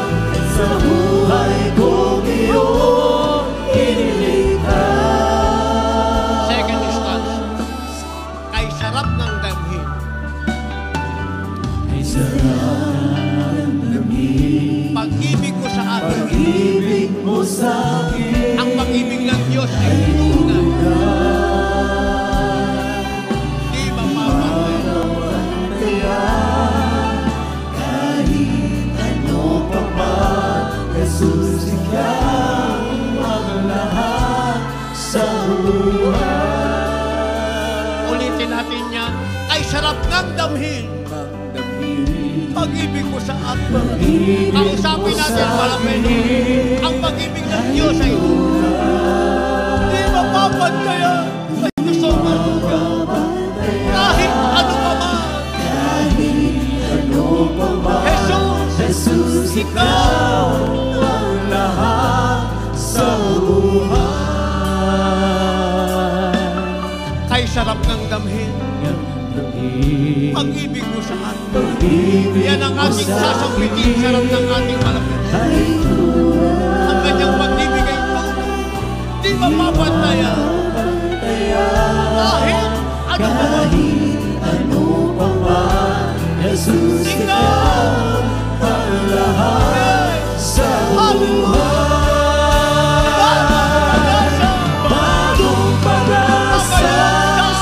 Sa buhay kong iyong iniligtas. Second instance, kay sarap ng damhin. Ay sarap ng lamig, Pag-ibig mo sa akin, pag-ibig mo sa akin. ang pag-ibig ng Diyos ay tunay. Di mapapantay. Kahit ano pa man, Jesus, ikaw ang lahat sa buhay. Ulitin natin yan. Ay sarap ng damhin. Pag-ibig mo sa akin. Kausapin natin para Panginoon. Ang pag-ibig ng Diyos ay tunay. Di mapapantayan. Thank you so much, God. Kahit ano pa man. Ano pa man, Jesus, Jesus, ikaw ang lahat sa buhay. Ay sarap ng damhin. Pag-ibig mo sa atin. Yan ang ating sasampitin. Sarap ng ating malapit. Ang kanyang pagbibigay po. Di mapapantayan. Kahit ano pa man. Ano pa man, Jesus, ikaw ang lahat sa buhay. Bagong pag-asa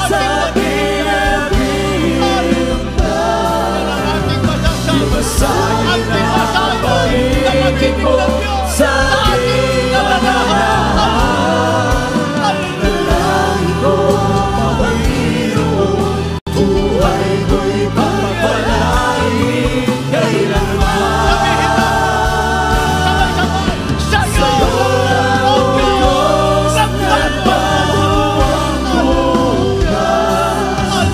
sa Ibasahin na pag-ibig mo sa aking lahat. Dalangin ko, Panginoon, buhay ko'y pagpapalain kailanman. Sa'yo lang, O Diyos, nagpapatuwang bukas.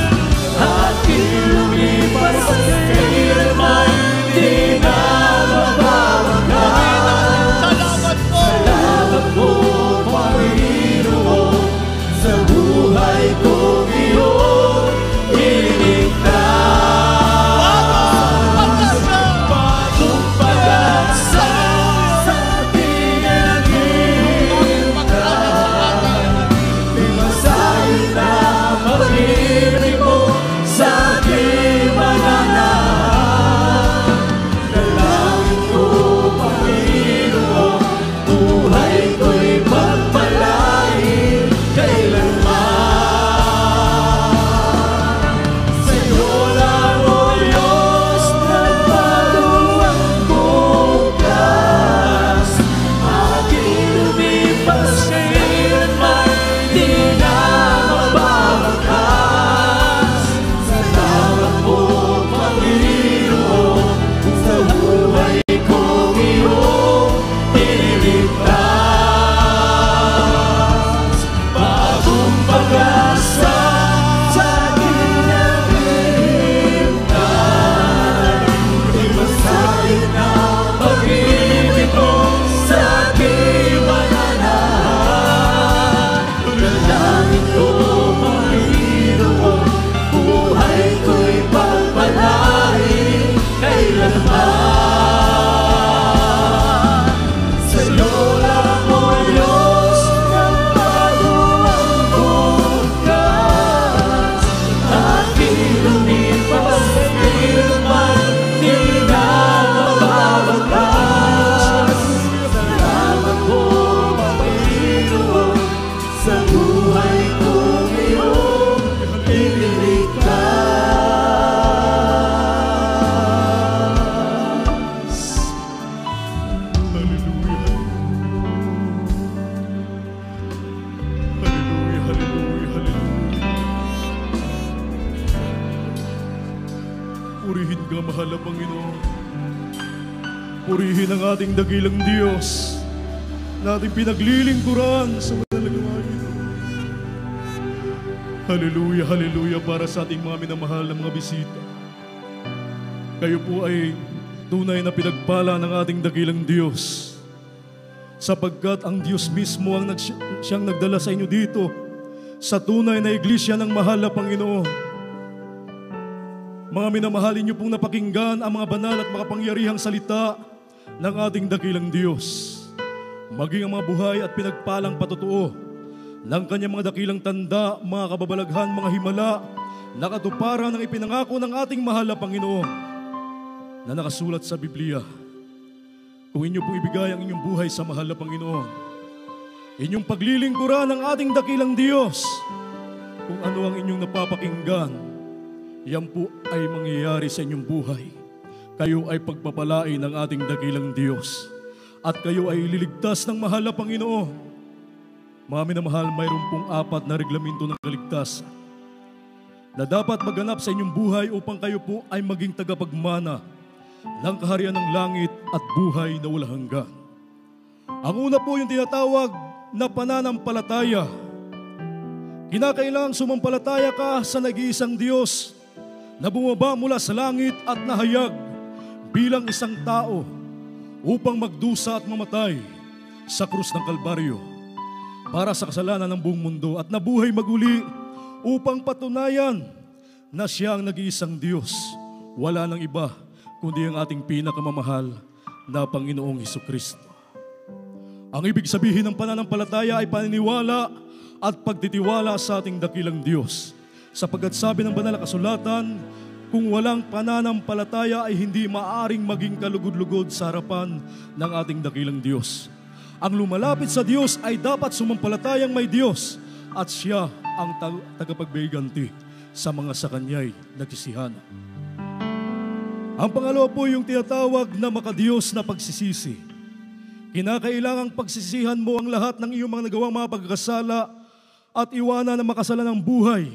At ilumipas sa kailanman, di na mabawagan. Salamat po, Panginoon, sa buhay kong iyon iligtas. Bagong pag-asa sa ating naghihintay. Ibasahin na pag-ibig mo sa aking mananahan. Dalangin ko, Panginoon, buhay ko'y pagpalain kailanman. Sa'yo lang, O Diyos, nagbago ang bukas. Aking lumipas kailanman, di na mababakas. Salamat po, Panginoon, sa buhay kong iyong iniligtas. Bagong pag-asa sa aking naghihintay. Ibasahin na pag-ibig mo sa aking mananahan. Dalangin ko, Panginoon, buhay ko'y pagpalain kailanman. Sa'yo lang, O Diyos, nagbago ang bukas. Aking lumipas sa kailanman, di na mababagas. Salamat po, Panginoon, sa buhay kong iyong iniligtas. Hallelujah, hallelujah, hallelujah. Purihin ka, mahal na Panginoon. Purihin ang ating dakilang Diyos na ating pinaglilingkuran sa manalagawa niyo. Hallelujah, hallelujah para sa ating mga minamahal na mga bisita. Kayo po ay tunay na pinagpala ng ating dakilang Diyos, sapagkat ang Diyos mismo ang siyang nagdala sa inyo dito sa tunay na iglesia ng mahal na Panginoon. Mga minamahalin niyo pong napakinggan ang mga banal at makapangyarihang salita ng ating dakilang Diyos, maging ang mga buhay at pinagpalang patotoo ng kanyang mga dakilang tanda, mga kababalaghan, mga himala na katuparan ng ipinangako ng ating mahal na Panginoon na nakasulat sa Biblia. Kung inyo pong ibigay ang inyong buhay sa mahal na Panginoon, inyong paglilingkuran ng ating dakilang Diyos, kung ano ang inyong napapakinggan, yan po ay mangyayari sa inyong buhay. Kayo ay pagpapalain ng ating dakilang Diyos at kayo ay ililigtas ng mahal na Panginoon. Mga minamahal, mayroon pong 4 na reglamento ng kaligtasan na dapat maganap sa inyong buhay upang kayo po ay maging tagapagmana ng kaharian ng langit at buhay na walang hanggan. Ang una po yung tinatawag na pananampalataya. Kinakailangang sumampalataya ka sa nag-iisang Diyos na bumaba mula sa langit at nahayag bilang isang tao upang magdusa at mamatay sa krus ng Kalbaryo para sa kasalanan ng buong mundo at nabuhay maguli upang patunayan na siya ang nag-iisang Diyos. Wala nang iba kundi ang ating pinakamamahal na Panginoong Hesukristo. Ang ibig sabihin ng pananampalataya ay paniniwala at pagtitiwala sa ating dakilang Diyos. Sapagkat sabi ng banal na kasulatan, kung walang pananampalataya ay hindi maaring maging kalugod-lugod sa harapan ng ating dakilang Diyos. Ang lumalapit sa Diyos ay dapat sumampalatayang may Diyos at siya ang tagapagbiganti sa mga sa Kanya'y nagsisihan. Ang pangalawa po yung tinatawag na makadiyos na pagsisisi. Kinakailangang pagsisihan mo ang lahat ng iyong mga nagawang mga pagkakasala at iwanan ang makasalanang buhay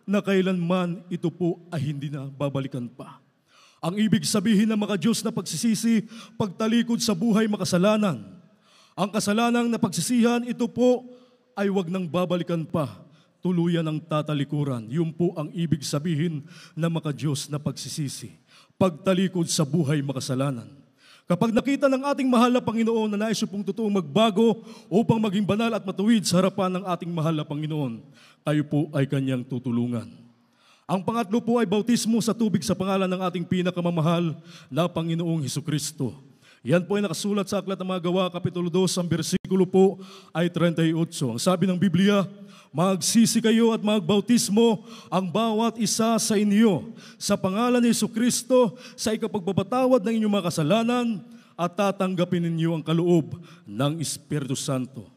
na kailanman ito po ay hindi na babalikan pa. Ang ibig sabihin ng makadiyos na pagsisisi, pagtalikod sa buhay makasalanan. Ang kasalanang na pagsisihan, ito po ay wag nang babalikan pa, tuluyan ng tatalikuran. Yun po ang ibig sabihin ng makadiyos na pagsisisi, pagtalikod sa buhay makasalanan. Kapag nakita ng ating mahal na Panginoon na nais pong totoong magbago upang maging banal at matuwid sa harapan ng ating mahal na Panginoon, tayo po ay Kanyang tutulungan. Ang pangatlo po ay bautismo sa tubig sa pangalan ng ating pinakamamahal na Panginoong Hesukristo. Yan po ay nakasulat sa Aklat ng mga Gawa, Kapitulo 2, ang bersikulo po ay 38. Ang sabi ng Biblia, magsisi kayo at magbautismo ang bawat isa sa inyo sa pangalan ni Hesukristo sa ikapagpapatawad ng inyong mga kasalanan at tatanggapin ninyo ang kaloob ng Espiritu Santo.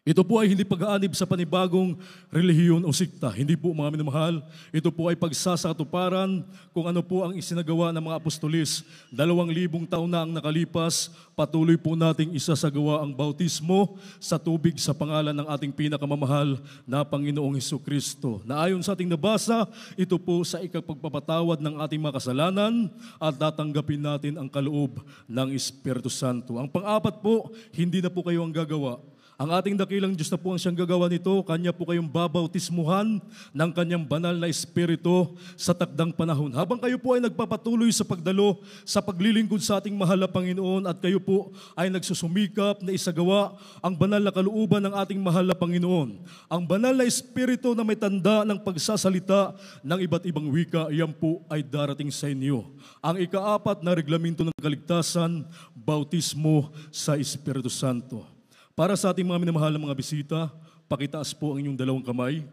Ito po ay hindi pag-aanib sa panibagong relihiyon o sikta. Hindi po mga minamahal. Ito po ay pagsasakatuparan kung ano po ang isinagawa ng mga apostolis. 2,000 taon na ang nakalipas, patuloy po nating isasagawa ang bautismo sa tubig sa pangalan ng ating pinakamamahal na Panginoong Hesukristo. Na ayon sa ating nabasa, ito po sa ikapagpapatawad ng ating mga kasalanan at tatanggapin natin ang kaloob ng Espiritu Santo. Ang pang-apat po, hindi na po kayo ang gagawa. Ang ating dakilang Diyos na po ang siyang gagawa nito, Kanya po kayong babautismuhan ng Kanyang banal na Espiritu sa takdang panahon. Habang kayo po ay nagpapatuloy sa pagdalo, sa paglilingkod sa ating mahal na Panginoon at kayo po ay nagsusumikap na isagawa ang banal na kalooban ng ating mahal na Panginoon. Ang banal na Espiritu na may tanda ng pagsasalita ng iba't ibang wika, iyan po ay darating sa inyo. Ang ikaapat na reglamento ng kaligtasan, bautismo sa Espiritu Santo. Para sa ating mga minamahal na mga bisita, pakitaas po ang inyong dalawang kamay.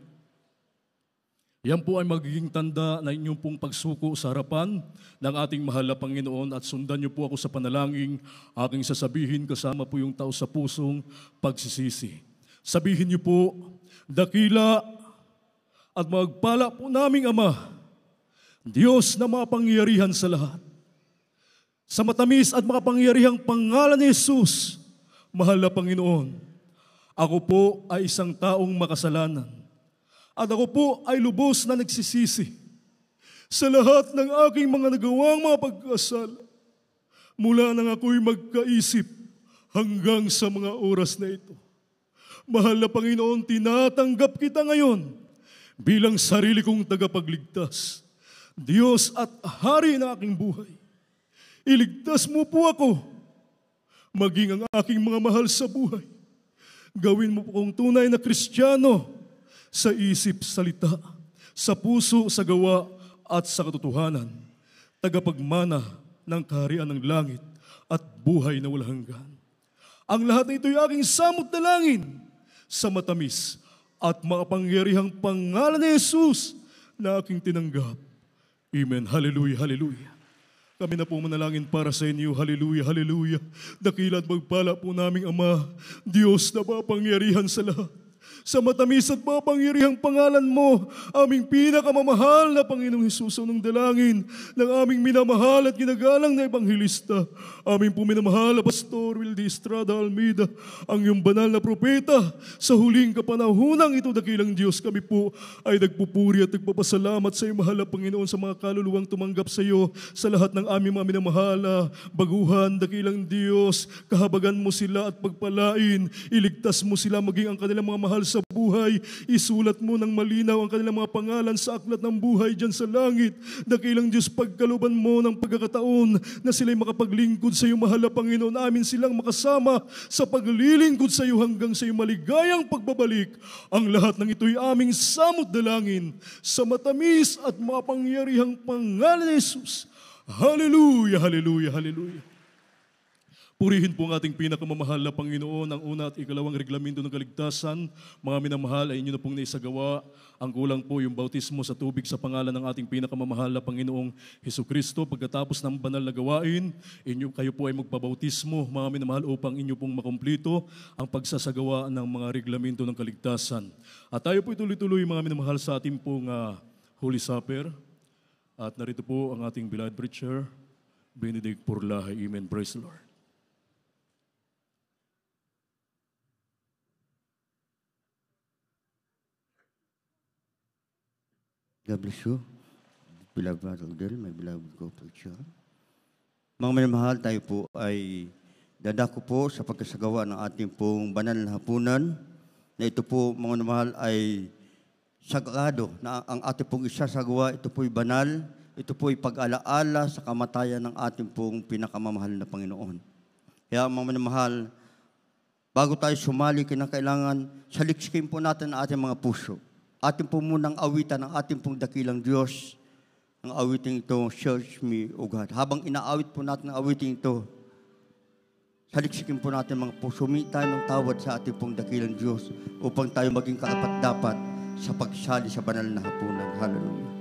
Yan po ay magiging tanda na inyong pong pagsuko sa harapan ng ating mahal na Panginoon at sundan niyo po ako sa panalangin, aking sasabihin kasama po yung tao sa pusong pagsisisi. Sabihin niyo po, dakila at magpala po naming Ama, Diyos na mapangyarihan sa lahat. Sa matamis at makapangyarihang pangalan ni Jesus, mahal na Panginoon, ako po ay isang taong makasalanan at ako po ay lubos na nagsisisi sa lahat ng aking mga nagawang mga pagkasala mula nang ako'y magkaisip hanggang sa mga oras na ito. Mahal na Panginoon, tinatanggap kita ngayon bilang sarili kong tagapagligtas, Diyos at Hari ng aking buhay. Iligtas mo po ako, maging ang aking mga mahal sa buhay. Gawin mo po kong tunay na Kristiyano sa isip, salita, sa puso, sa gawa at sa katotohanan. Tagapagmana ng kaharian ng langit at buhay na walang hanggan. Ang lahat na ito ay aking samot na langin sa matamis at makapangyarihang pangalan ni Jesus na aking tinanggap. Amen. Hallelujah, hallelujah. Kami na po manalangin para sa inyo. Hallelujah, hallelujah. Dakila at magpala po naming Ama, Diyos na mapangyarihan sa lahat. Sa matamis at mapangyarihang pangalan mo, aming pinakamamahal na Panginoong Hesus, unang dalangin ng aming minamahal at ginagalang na Ebanghelista, aming po minamahal na Pastor Wildy Estrada Almeida, ang iyong banal na propeta, sa huling kapanahunang ito, dakilang Diyos, kami po ay nagpupuri at nagpapasalamat sa iyo, mahal na Panginoon, sa mga kaluluwang tumanggap sa iyo, sa lahat ng aming mga minamahal na baguhan, dakilang Diyos, kahabagan mo sila at pagpalain, iligtas mo sila maging ang kanilang mga mahal sa buhay. Isulat mo ng malinaw ang kanilang mga pangalan sa aklat ng buhay dyan sa langit. Dakilang Diyos, pagkalooban mo ng pagkakataon na sila'y makapaglingkod sa iyo, mahal na Panginoon, amin silang makasama sa paglilingkod sa iyo hanggang sa iyo maligayang pagbabalik. Ang lahat ng ito'y aming samot dalangin sa matamis at mapangyarihang pangalan ni Jesus. Hallelujah, hallelujah, hallelujah. Purihin po ang ating pinakamamahal na Panginoon, ang una at ikalawang reglamento ng kaligtasan. Mga minamahal, ay inyo na pong naisagawa. Ang kulang po yung bautismo sa tubig sa pangalan ng ating pinakamamahal na Panginoong Hesukristo. Pagkatapos ng banal na gawain, kayo po ay magpabautismo, mga minamahal, upang inyo pong makumplito ang pagsasagawa ng mga reglamento ng kaligtasan. At tayo po tuloy-tuloy, mga minamahal, sa ating pong Holy Supper. At narito po ang ating beloved preacher, Benedict Purlahay. Amen. Praise the Lord. God bless you, beloved Brother Del, my beloved co-preacher. Mga minamahal, tayo po ay dadako po sa pagkasagawa ng ating pong banal na hapunan, na ito po, mga minamahal, ay sagrado, na ang ating pong isasagawa, ito po'y banal, ito po'y pag-alaala sa kamatayan ng ating pong pinakamamahal na Panginoon. Kaya mga minamahal, bago tayo sumali, kinakailangan saliksikin po natin ang ating mga puso. Ating po munang awitan ng ating pong dakilang Diyos. Ang awiting ito, Search Me, O God. Habang inaawit po natin ang awiting ito, saliksikin po natin mga puso, humingi tayo ng tawad sa ating pong dakilang Diyos upang tayo maging karapat-dapat sa pagsali sa banal na hapunan. Hallelujah.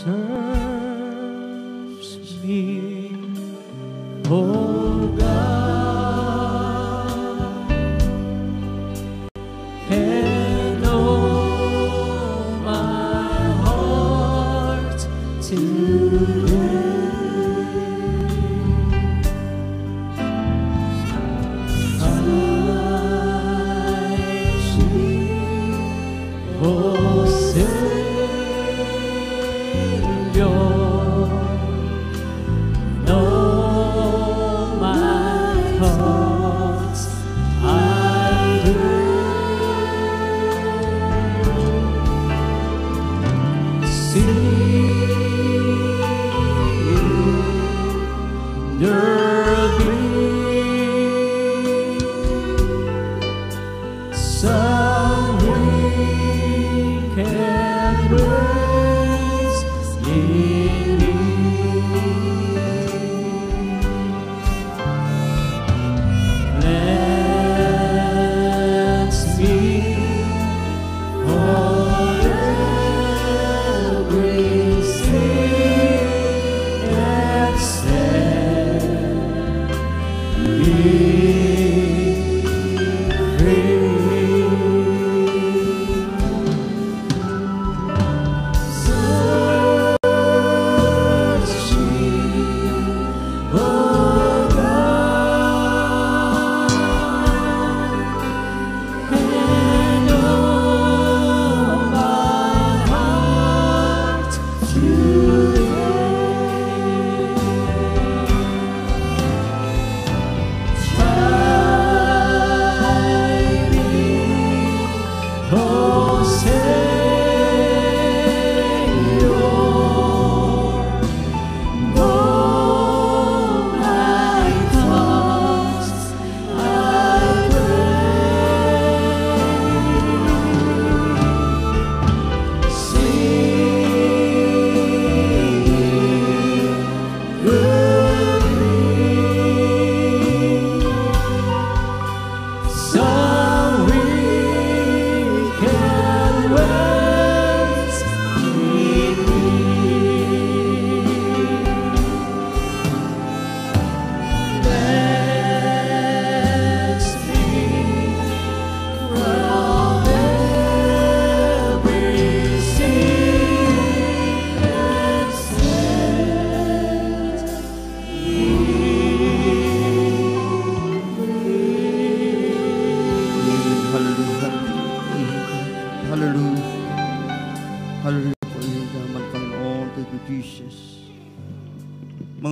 Search me, oh God, and know my heart today. Oh,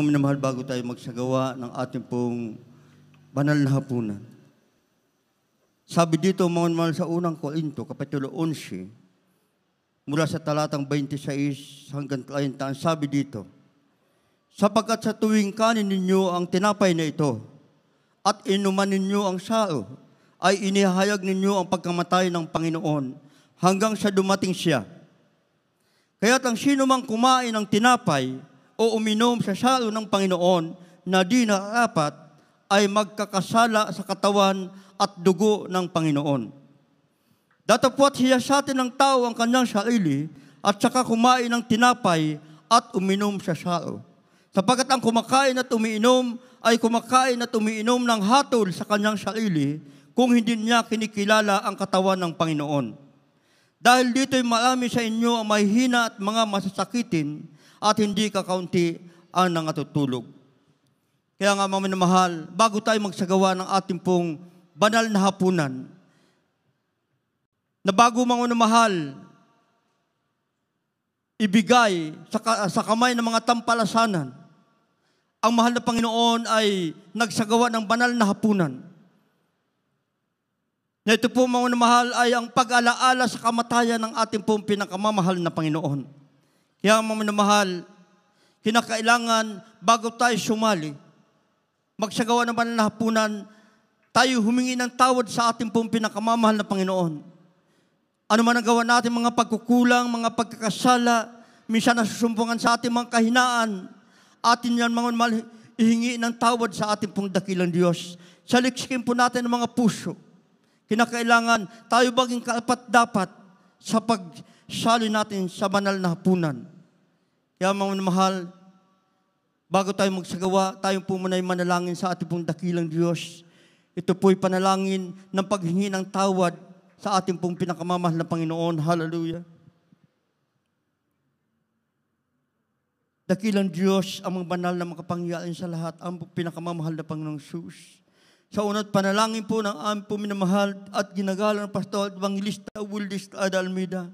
minamahal, bago tayo magsagawa ng ating pong banal na hapunan. Sabi dito, mga minamahal, sa unang Korinto, Kapitulo 11, mula sa talatang 26 hanggang 30, sabi dito, sapagkat sa tuwing kanin ninyo ang tinapay na ito, at inuman ninyo ang sao, ay inihayag ninyo ang pagkamatay ng Panginoon hanggang sa dumating siya. Kaya't ang sino mang kumain ng tinapay o uminom sa sao ng Panginoon na di nararapat, ay magkakasala sa katawan at dugo ng Panginoon. Datapwat siya sa atin ng tao ang kanyang sarili at saka kumain ng tinapay at uminom sa sao. Sapagkat ang kumakain at umiinom ay kumakain at umiinom ng hatol sa kanyang sarili kung hindi niya kinikilala ang katawan ng Panginoon. Dahil dito'y marami sa inyo ang mahihina at mga masasakitin at hindi kakaunti ang nangatutulog. Kaya nga mga minamahal, bago tayo magsagawa ng ating pong banal na hapunan, na bago mga minamahal, ibigay sa kamay ng mga tampalasanan, ang mahal na Panginoon ay nagsagawa ng banal na hapunan. Na ito po mga minamahal ay ang pag-alaala sa kamatayan ng ating pong pinakamamahal na Panginoon. Kaya mga minamahal, kinakailangan bago tayo sumali, magsagawa ng banal na hapunan, tayo humingi ng tawad sa ating pong pinakamamahal na Panginoon. Ano man ang gawa natin, mga pagkukulang, mga pagkakasala, minsan nasusumpungan sa ating mga kahinaan, atin yan mga mahal, ihingi ng tawad sa ating pong dakilang Diyos. Saliksikin po natin ang mga puso. Kinakailangan tayo baging kaapat-dapat sa pagsali natin sa banal na hapunan. Kaya mga mahal, bago tayo magsagawa, tayo po muna ay manalangin sa ating pong dakilang Diyos. Ito po'y panalangin ng paghingi ng tawad sa ating pong pinakamamahal na Panginoon. Hallelujah. Dakilang Diyos, ang mga banal na makapangyarihan sa lahat, ang pinakamamahal na Panginoong Jesus. Sa una't panalangin po ng aming po minamahal at ginagalang ng Pastor at Evangelista Wildis Ada Almeida,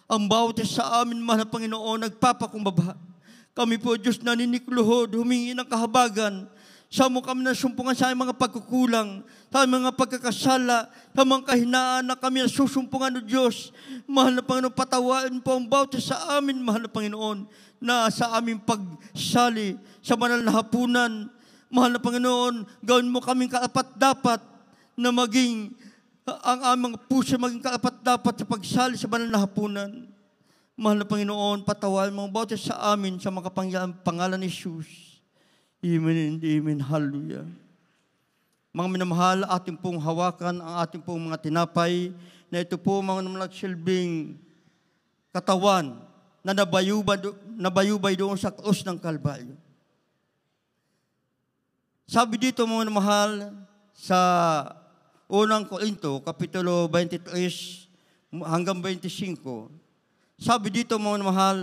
ang bawat sa amin, mahal na Panginoon, nagpapakumbaba. Kami po, Diyos, naninikluhod, humingi ng kahabagan. Sa mo kami nasumpungan sa aming mga pagkukulang, sa aming mga pagkakasala, sa mga kahinaan na kami nasusumpungan, O Diyos. Mahal na Panginoon, patawain po ang bawat sa amin, mahal na Panginoon, na sa aming pagsali sa banal na hapunan. Mahal na Panginoon, gawin mo kaming kaapat-dapat na maging, ang aming puso maging kaapat-dapat sa pagsali sa banal na hapunan. Mahal na Panginoon, patawain mo bawat sa amin sa makapangyarihan pangalan ni Jesus. Amen and amen. Hallelujah. Mga minamahal, ating pong hawakan ang ating pong mga tinapay na ito po mga nagsilbing katawan na nabayubay doon sa krus ng Kalbaryo. Sabi dito mga mahal sa unang Korinto, Kapitulo 23 hanggang 25, sabi dito mga mahal,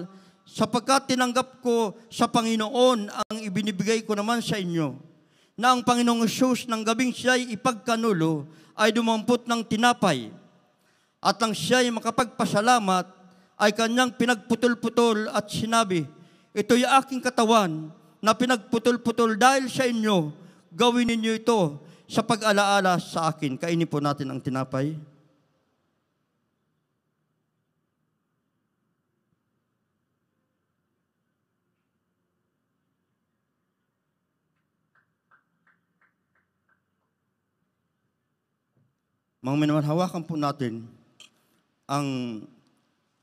sapagkat tinanggap ko sa Panginoon ang ibinibigay ko naman sa inyo, na ang Panginoong Jesus ng gabing siya'y ipagkanulo ay dumampot ng tinapay, at ang siya'y makapagpasalamat ay kanyang pinagputol-putol at sinabi, ito'y aking katawan na pinagputol-putol dahil sa inyo, gawin ninyo ito sa pag-alaala sa akin. Kainin po natin ang tinapay. Mga minamahal, hawakan po natin ang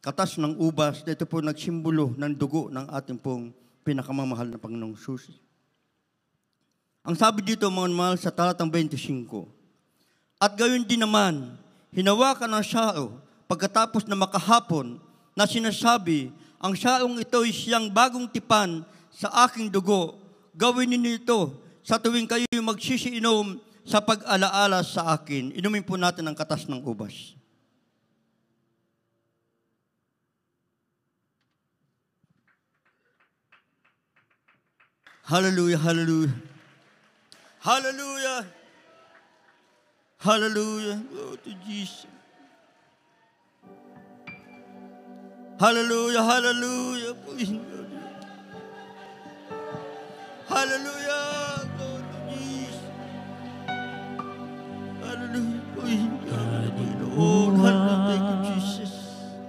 katas ng ubas na ito po nagsimbolo ng dugo ng ating pong pinakamamahal na Panginoong Jesus. Ang sabi dito mga mahal sa talatang 25, at gayon din naman, hinawakan ang sao pagkatapos na makahapon na sinasabi, ang saong ito ay siyang bagong tipan sa aking dugo. Gawin ninyo ito sa tuwing kayo magsisiinom sa pag-alaala sa akin. Inumin po natin ang katas ng ubas. Hallelujah, hallelujah. Hallelujah. Hallelujah. Glory to Jesus. Hallelujah, hallelujah. Hallelujah! Lord Jesus. Hallelujah. Panginoon. Hallelujah. Thank you, Jesus.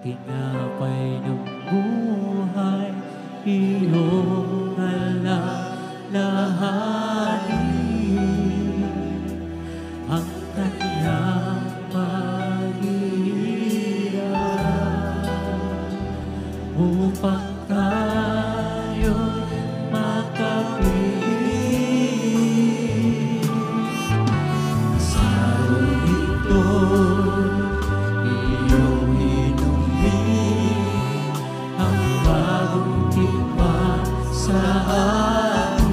Tinapay ng buhay, iyong alalahanin ang kanyang paghihirap upang tayo makapit sa araw ito. Iyong inumin ang bagong tipan sa atin.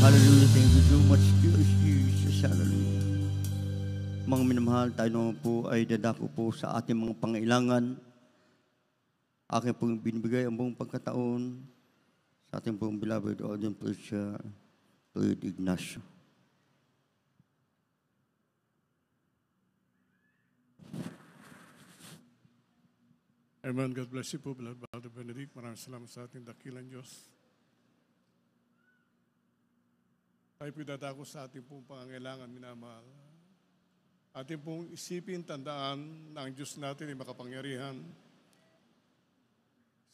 Hallelujah. Thank you so much, Jesus. Hallelujah. Mga minamahal, tayo naman po ay dadako po sa ating mga pangailangan. Aking pong binibigay ang buong pagkataon sa ating pong beloved Ordained Preacher, Lloyd Ignacio. Amen. God bless you po, beloved Brother Benedict. Maraming salamat sa ating dakilang Diyos. Tayo po'y dadako sa ating pong pangangailangan, minamahal. Ating pong isipin, tandaan na ang Diyos natin ay makapangyarihan.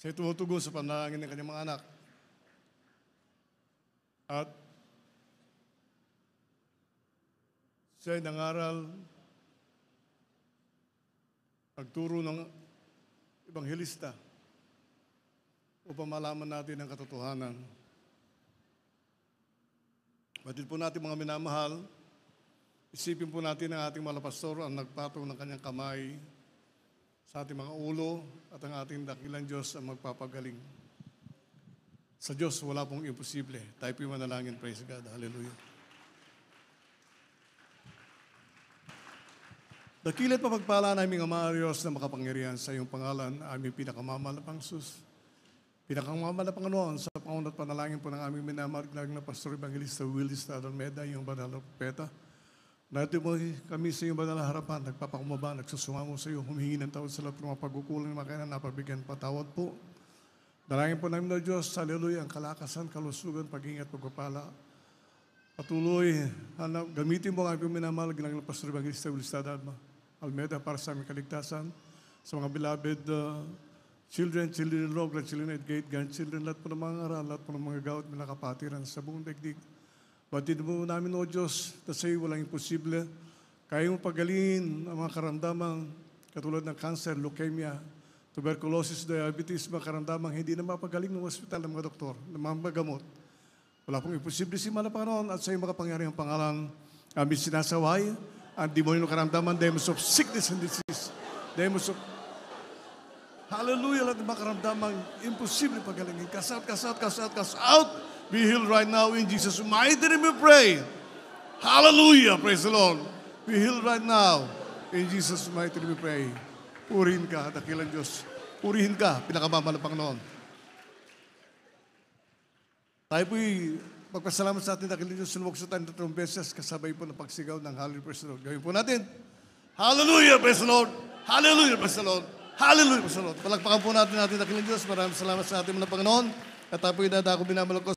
Siya'y tumutugon sa panalangin ng kanyang mga anak. At siya'y nangaral, pagturo ng Ebanghelista upang malaman natin ang katotohanan. Batid po natin mga minamahal, isipin po natin ang ating mga pastor ang nagpatong ng kanyang kamay sa ating mga ulo at ang ating dakilang Diyos ang magpapagaling. Sa Diyos, wala pong imposible. Tayo po'y manalangin. Praise God. Hallelujah. Dakilat mapagpala namin ang mga Diyos na makapangyarihan sa iyong pangalan, aming pinakamamahalapang sus. Pinakamamalapang noon sa pangunat panalangin po ng aming minamahal na Pastor Evangelista Willis Almeda, iyong banal na propeta. Natin mo kami sa iyong banal na harapan, nagpapakumaba, nagsusumamo sa iyo, humihingi ng tawad sa lahat ng mga pagkukulang ng mga kainan, napabigyan patawad po. Dalangin po namin na Diyos, hallelujah, ang kalakasan, kalusugan, pag-ingat, pagpapala. Patuloy, gamitin mo ang aming minamahal ng Pastor Evangelista Willis Almeda para sa aming kaligtasan, sa mga beloved children in law, grandchildren at gate, grandchildren, lahat po ng mga aral, lahat po ng mga gawat, mga kapatiran sa buong daigdig. Batid mo namin, O Diyos, na sa iyo walang imposible. Kaya mo pagalingin ang mga karamdamang katulad ng cancer, leukemia, tuberculosis, diabetes, mga karamdamang hindi na mapagaling ng ospital ng mga doktor, ng mga magamot. Wala pong imposible si Panginoon at sa iyo makapangyarihang pangalan, aming sinasaway ang demonyo ng karamdaman, demons of sickness and disease, demons of hallelujah, lahat ng mga karamdaman, imposible pagalingin. Cast out, cast out, cast out, cast out. Be healed right now in Jesus' mighty name we pray. Hallelujah, praise the Lord. Be healed right now in Jesus' mighty name we pray. Purihin ka, dakilang Diyos. Purihin ka, pinakamamahal na Panginoon. Tayo po'y magpasalamat sa ating dakilang Diyos. Sumok sa tayo 3 beses kasabay po ng pagsigaw ng Hallelujah, praise the Lord. Gawin po natin. Hallelujah, praise the Lord. Hallelujah, praise the Lord. Hallelujah, praise the Lord. Palagpakan po natin dakilang Diyos. Maraming salamat sa ating mga Panginoon. At tayo po'y dadako binamalak ko